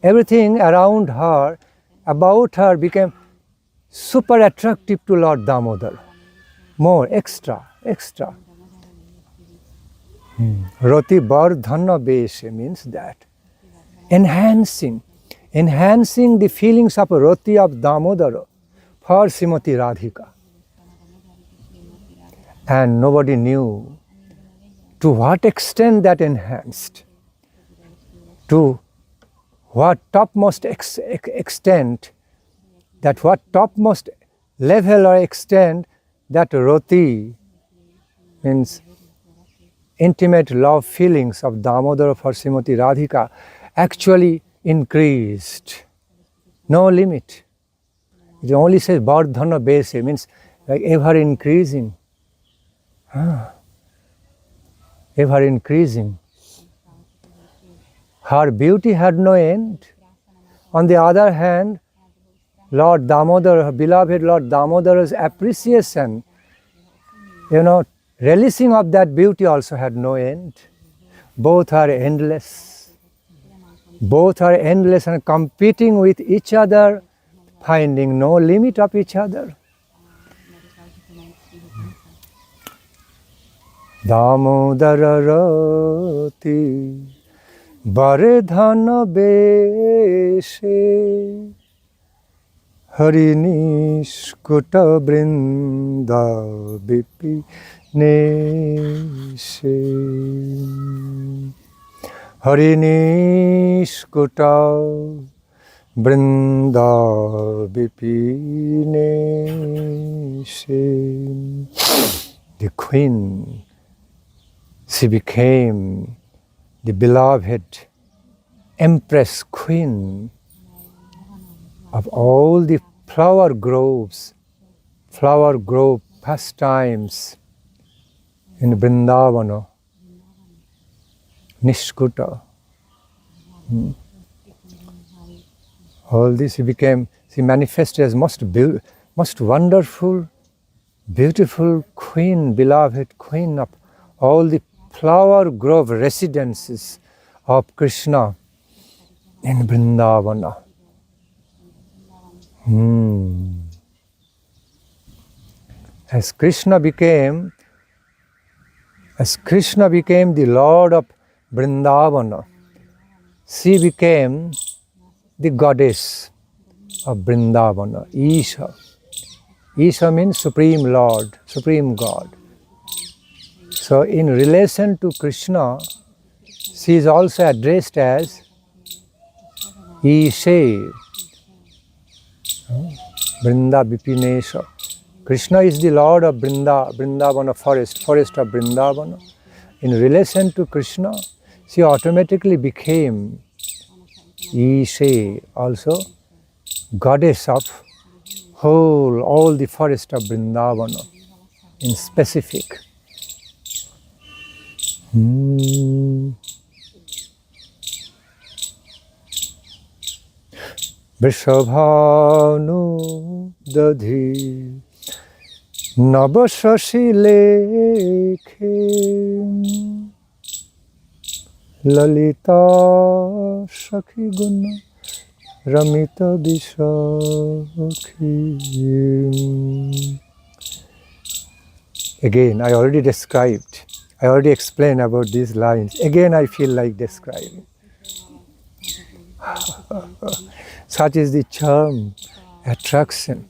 Everything around her, about her, became super attractive to Lord Damodara. More, extra. Roti Bardhana Beshe means that. Enhancing the feelings of Roti of Damodara for Srimati Radhika. And nobody knew to what extent that enhanced, to what topmost extent, that what topmost level or extent that Roti, means intimate love feelings of Damodara for Srimati Radhika, actually increased. No limit. It only says Bardhana Beshe, means like ever increasing. Ever increasing. Her beauty had no end. On the other hand, Lord Damodara, her beloved Lord Damodara's appreciation, relishing of that beauty also had no end. Both are endless. Both are endless and competing with each other, finding no limit of each other. Damodara rati Baredhana beshe Harinishkuta brinda bipineshe Harinishkuta brinda bipineshe. The queen, she became the beloved Empress Queen of all the flower grove pastimes in Vrindavana, Nishkuta. All this she manifested as most wonderful, beautiful queen, beloved queen of all the flower grove residences of Krishna in Vrindavana. As Krishna became the Lord of Vrindavana, she became the goddess of Vrindavana, Isha. Isha means Supreme Lord, Supreme God. So in relation to Krishna, she is also addressed as Ishe, Vrinda Vipinesha. Krishna is the Lord of Vrindavana forest of Vrindavana. In relation to Krishna, she automatically became Ishe, also goddess of all the forest of Vrindavana in specific. Vrishabhanu dadhi nabashashi lekhe lalita shakhi guna ramita dishakhi. Again, I already explained about these lines. Again, I feel like describing. Such is the charm, attraction.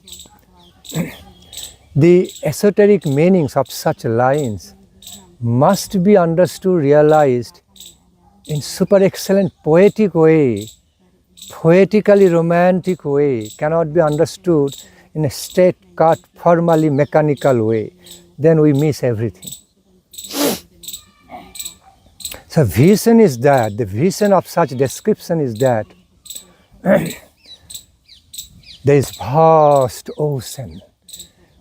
The esoteric meanings of such lines must be understood, realized in super excellent poetic way, poetically romantic way, cannot be understood in a straight cut, formally mechanical way. Then we miss everything. So vision is that, the vision of such description is that there is vast ocean,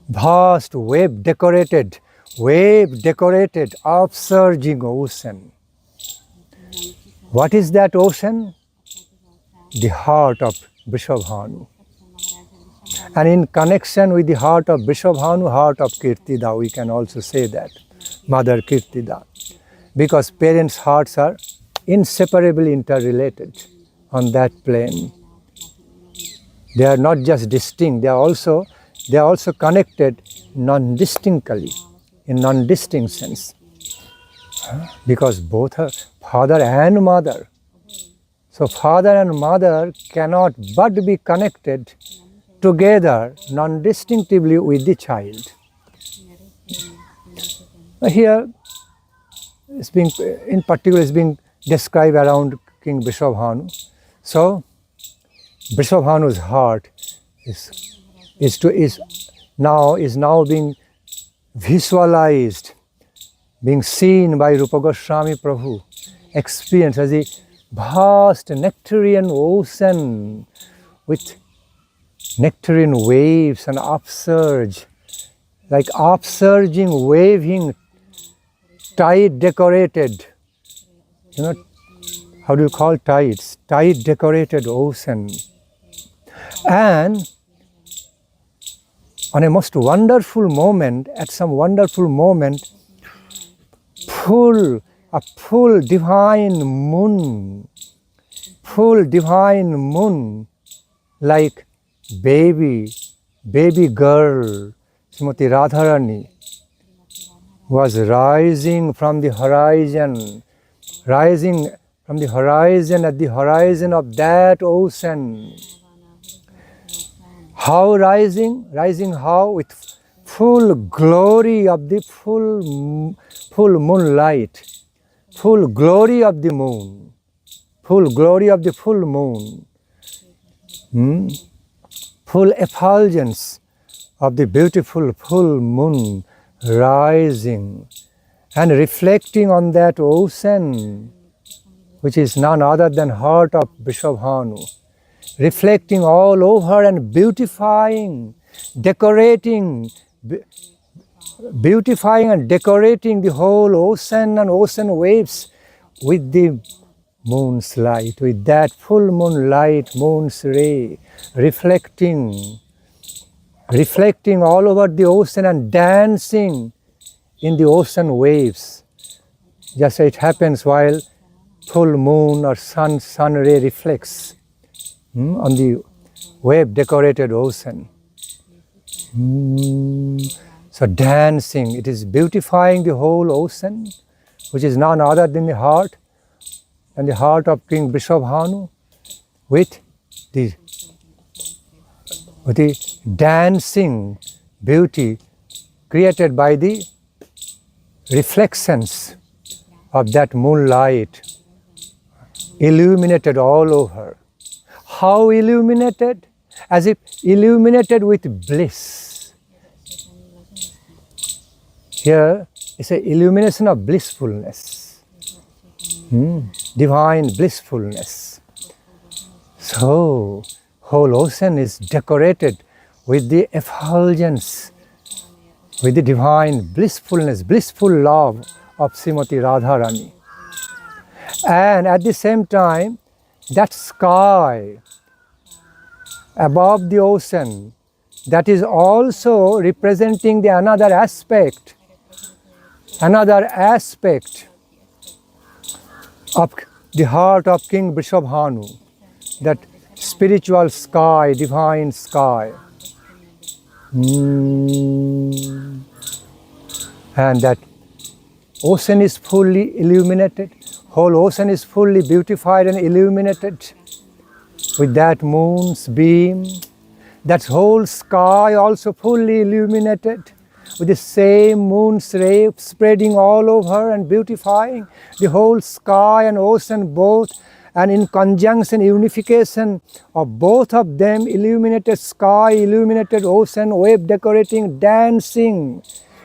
vast wave-decorated, upsurging ocean. What is that ocean? The heart of Vrishabhanu. And in connection with the heart of Vrishabhanu, heart of Kirtida, we can also say that, Mother Kirtida. Because parents' hearts are inseparably interrelated on that plane. They are not just distinct, they are also connected non-distinctly, in non-distinct sense. Because both are father and mother. So father and mother cannot but be connected together non-distinctively with the child. Here, in particular, is being described around King Vrishabhanu. So, Vrishabhanu's heart is now being visualized, being seen by Rupa Gosvami Prabhu, experienced as a vast nectarian ocean with nectarian waves and upsurge, like upsurging, waving, tide decorated, how do you call tides? Tide decorated ocean. And on a most wonderful moment, at some wonderful moment, full divine moon, like baby girl, Srimati Radharani, was rising from the horizon, rising from the horizon, at the horizon of that ocean. How rising? Rising how? With full glory of the full moonlight, full glory of the moon, full glory of the full moon, full effulgence of the beautiful full moon rising and reflecting on that ocean, which is none other than heart of Vrishabhanu, reflecting all over and beautifying, decorating, beautifying and decorating the whole ocean and ocean waves with the moon's light, with that full moon light, moon's ray, reflecting all over the ocean and dancing in the ocean waves. Just as it happens while full moon or sun ray reflects on the wave decorated ocean. So dancing, it is beautifying the whole ocean, which is none other than the heart, and the heart of King Vrishabhanu, with the dancing beauty created by the reflections of that moonlight, illuminated all over. How illuminated? As if illuminated with bliss. Here is an illumination of blissfulness, divine blissfulness. So, whole ocean is decorated with the effulgence, with the divine blissfulness, blissful love of Srimati Radharani. And at the same time, that sky above the ocean, that is also representing the another aspect of the heart of King Vrishabhanu, that spiritual sky, divine sky. And that ocean is fully illuminated, whole ocean is fully beautified and illuminated with that moon's beam. That whole sky also fully illuminated with the same moon's ray spreading all over and beautifying the whole sky and ocean both, and in conjunction, unification of both of them, illuminated sky, illuminated ocean, wave decorating, dancing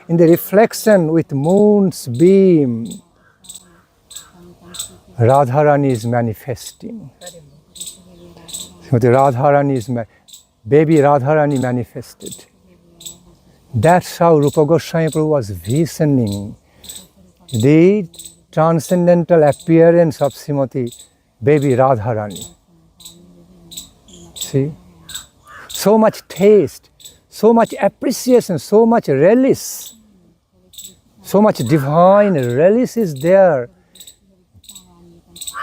in the reflection with moon's beam. Radharani is manifesting. Radharani is baby Radharani manifested. That's how Rupa Goswami Prabhu was visioning the transcendental appearance of Srimati baby Radharani. See? So much taste, so much appreciation, so much relish, so much divine relish is there.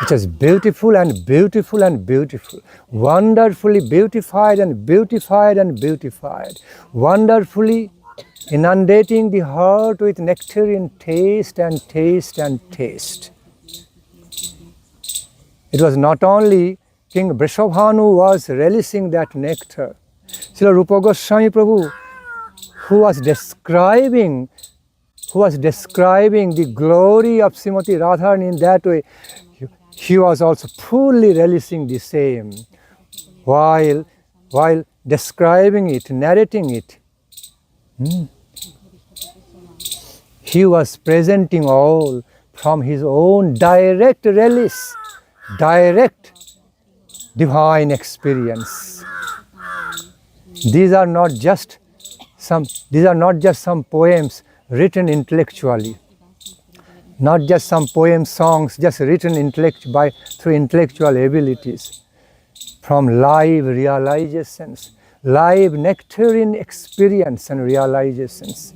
It is beautiful and beautiful and beautiful, wonderfully beautified and beautified and beautified, wonderfully inundating the heart with nectarine taste and taste and taste. It was not only King Vrishabhanu was relishing that nectar. Srila Rupa Goswami Prabhu, who was describing the glory of Srimati Radharani in that way, he was also fully relishing the same while describing it, narrating it. He was presenting all from his own direct relish, direct divine experience. These are not just some poems written intellectually, not just some poem songs just written through intellectual abilities, from live realizations, live nectarine experience and realizations.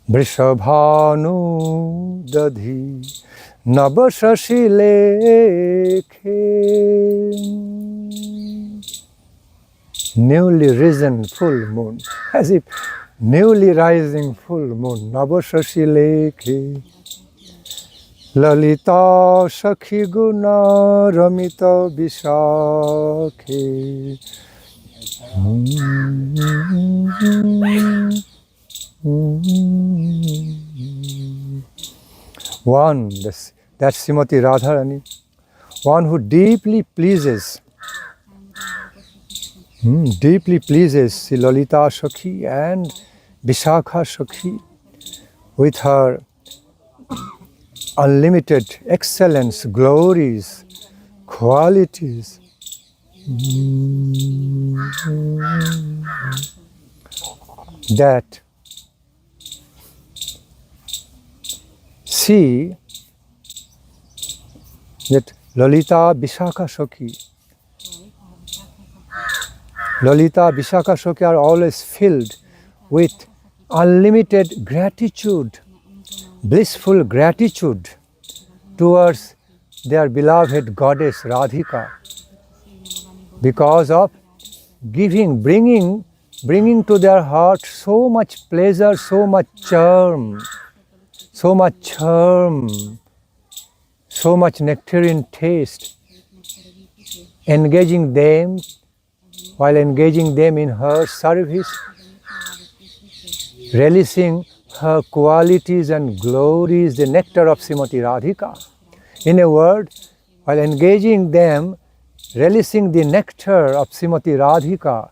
Vrishabhanu dadhi nabashashi lekhe newly risen full moon, as if newly rising full moon. Navashashi lekhe Lalita Sakhi Guna Ramita Vishakhe. One, that's Srimati Radharani, one who deeply pleases Sri Lalita Sakhi and Vishakha Sakhi with her unlimited excellence, glories, qualities. That see that Lalita Vishakha Sakhi are always filled with unlimited gratitude, blissful gratitude towards their beloved goddess Radhika, because of bringing to their heart so much pleasure, so much charm, so much nectarine taste, while engaging them in her service, relishing her qualities and glories, the nectar of Srimati Radhika. In a word, while engaging them, relishing the nectar of Srimati Radhika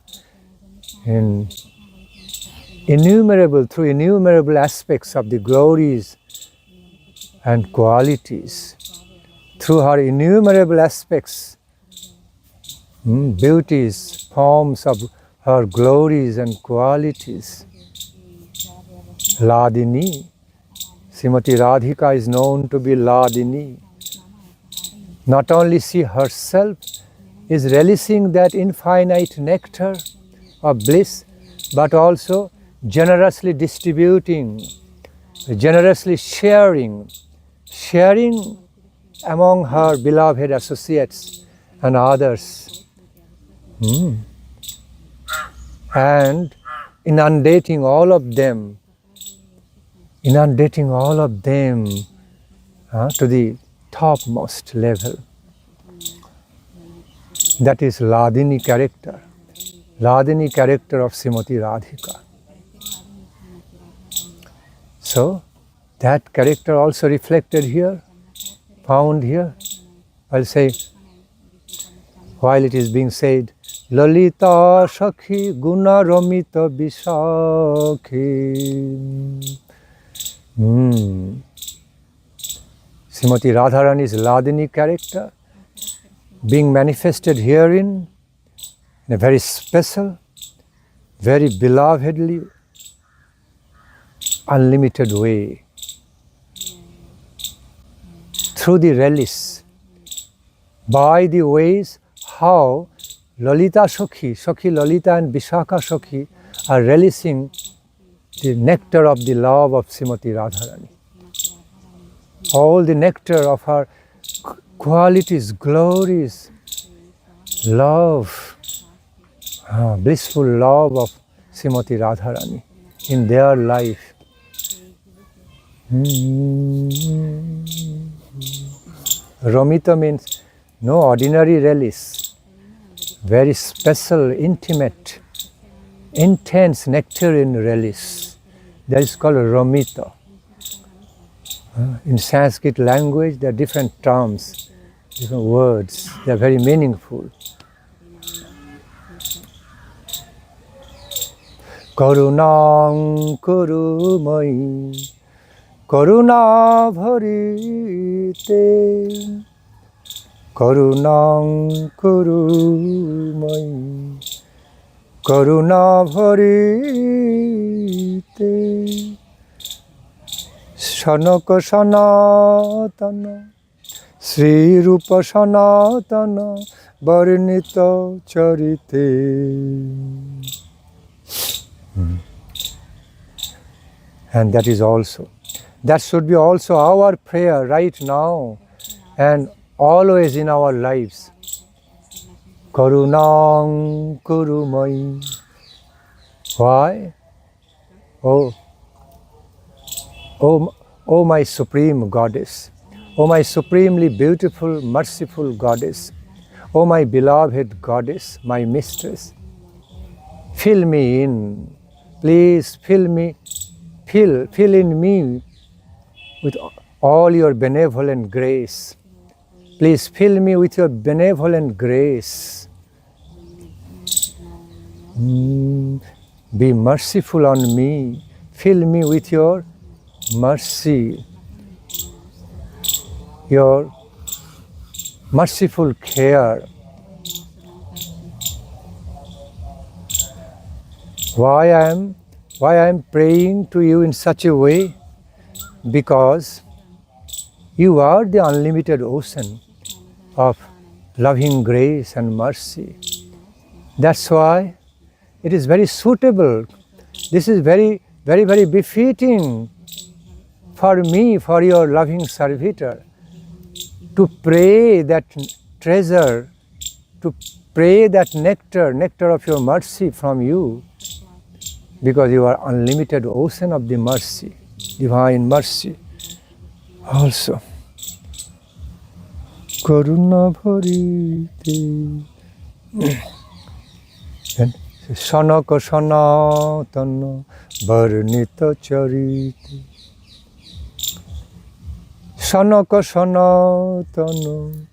through innumerable aspects of the glories and qualities, through her innumerable aspects, beauties, forms of her glories and qualities. Ladini, Srimati Radhika is known to be Ladini. Not only she herself is relishing that infinite nectar of bliss, but also generously distributing, generously sharing among her beloved associates and others, and inundating all of them to the topmost level. That is Ladini character of Srimati Radhika. So, that character also reflected here, found here. I'll say, while it is being said, Lalita Sakhi Guna Ramita Vishakhi. Srimati Radharani's Ladini character being manifested herein in a very special, very belovedly, unlimited way. Through the relish, by the ways how Lalita Sakhi Lalita and Vishakha Sakhi are relishing the nectar of the love of Srimati Radharani. All the nectar of her qualities, glories, love, blissful love of Srimati Radharani in their life. Ramita means no ordinary relish, very special, intimate, intense nectarine relish. That is called Ramita. In Sanskrit language, there are different terms, different words. They are very meaningful. Karunam kurumai, karuna bharite, karunam kurumai, karuna bharite. Shanaka Sanatana, Sri Rupa Sanatana, Varnita Charite. And that should be also our prayer right now and always in our lives. Karunam Kurumai. Why? Oh, oh my Supreme Goddess, oh my supremely beautiful, merciful Goddess, oh my beloved Goddess, my mistress, fill me in, please fill in me with all your benevolent grace. Please fill me with your benevolent grace. Be merciful on me. Fill me with your mercy, your merciful care. Why I am praying to you in such a way? Because you are the unlimited ocean of loving grace and mercy. That's why it is very suitable. This is very, very, very befitting for me, for your loving servitor, to pray that treasure, to pray that nectar of your mercy from you, because you are unlimited ocean of the mercy, divine mercy. Also, Karuna Bharite. And Sanaka Sanatana Varnita Charite. Sanaka Sanatana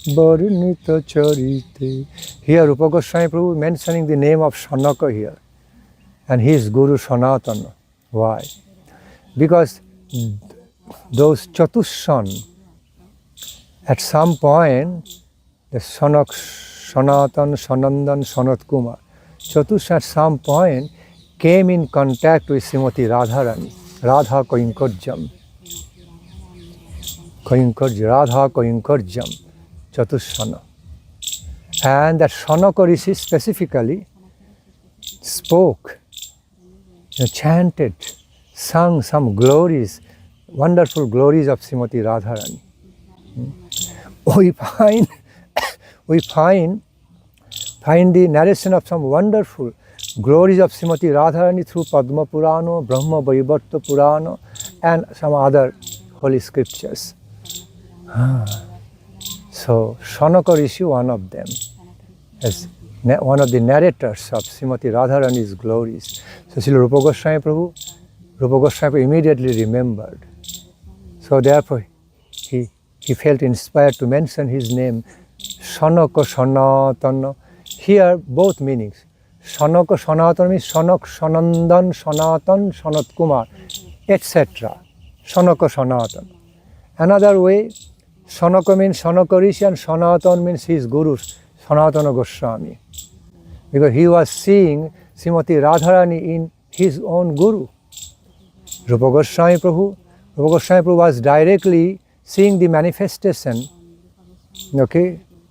Varnita Charite. Here Rupa Goswami Prabhu mentioning the name of Sanaka here, and his Guru Sanatana. Why? Because those Chatushan, at some point, the Sanak, Sanatan, Sanandan, Sanat Kumar, Chatushan at some point came in contact with Srimati Radharani, Radha Koinkarjam. Radha Koinkarjam, Chatushana. And that Sanaka Rishi specifically spoke, chanted, sung some glories, wonderful glories of Srimati Radharani. We find the narration of some wonderful glories of Srimati Radharani through Padma Purana, Brahma Vaivarta Purana, and some other holy scriptures. So Sanaka Rishi, one of them, as one of the narrators of Srimati Radharani's glories. So Srila Rupa Goswami Prabhu immediately remembered. So therefore he felt inspired to mention his name, Sanaka Sanatana. Here both meanings. Sanaka Sanatana means Sanak, Sanandan, Sanatan, Sanat Kumar, etc. Sanaka Sanatana. Another way, Sanaka means Sanaka Rishi and Sanatan means his Guru, Sanatana Goswami. Because he was seeing Srimati Radharani in his own Guru. Rupa Goswami Prabhu was directly seeing the manifestation,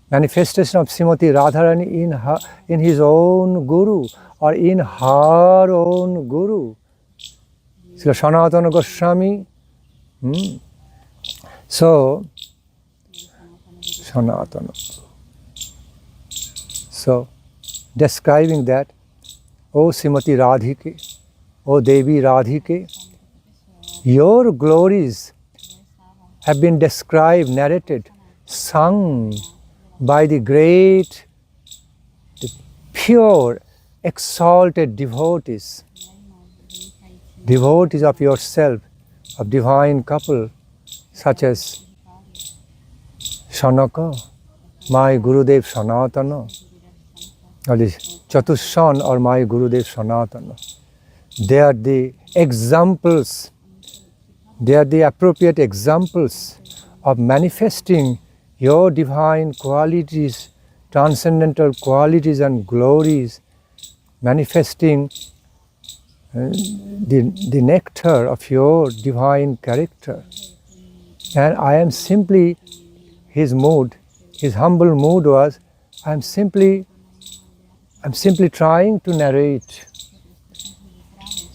manifestation of Srimati Radharani in his own Guru or in her own Guru. Srila Sanatana Goswami. So, Sanatana. So, describing that, O Srimati Radhike, O Devi Radhike, your glories have been described, narrated, sung by the great, the pure, exalted devotees of yourself, of divine couple, such as Sanaka, my Gurudev Sanatana, or the Chatushan or my Gurudev Sanatana. They are the examples, they are the appropriate examples of manifesting your divine qualities, transcendental qualities and glories, manifesting the nectar of your divine character. And I am simply, his mood, his humble mood was, I'm simply trying to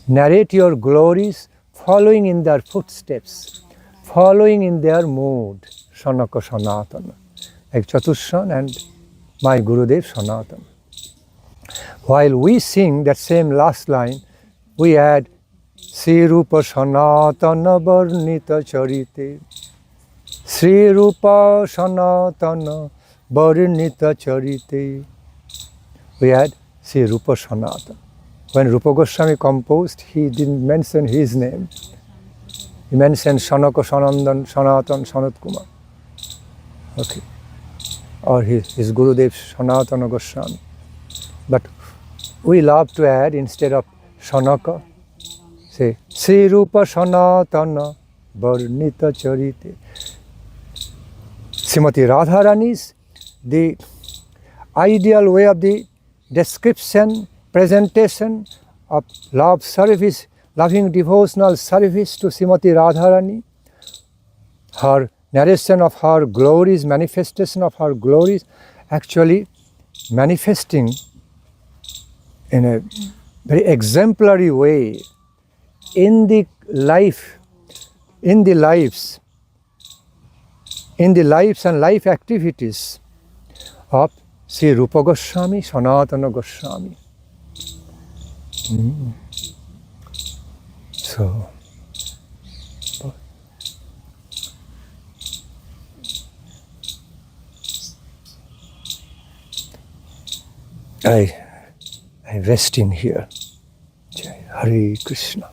narrate your glories, following in their footsteps, following in their mood, Sanaka Sanatana, like Chatushan and my Gurudev Sanatana. While we sing that same last line, we add Sri Rupa Sanatana Varnita Charite. Sri Rupa Sanatana Varnita Charite. We add Sri Rupa Sanatana. When Rupa Goswami composed, he didn't mention his name. He mentioned Sanaka, Sanandan, Sanatan, Sanat Kumar. Okay. Or his Gurudev Sanatana Goswami. But we love to add, instead of Sanaka, say Sri Rupa Sanatana Varnita Charite. Srimati Radharani's, the ideal way of the description, presentation of love service, loving devotional service to Srimati Radharani, her narration of her glories, manifestation of her glories, actually manifesting in a very exemplary way in the life, in the lives and life activities of Sri Rupa Goswami, Sanatana Goswami. So, I rest in here. Jai Hare Krishna.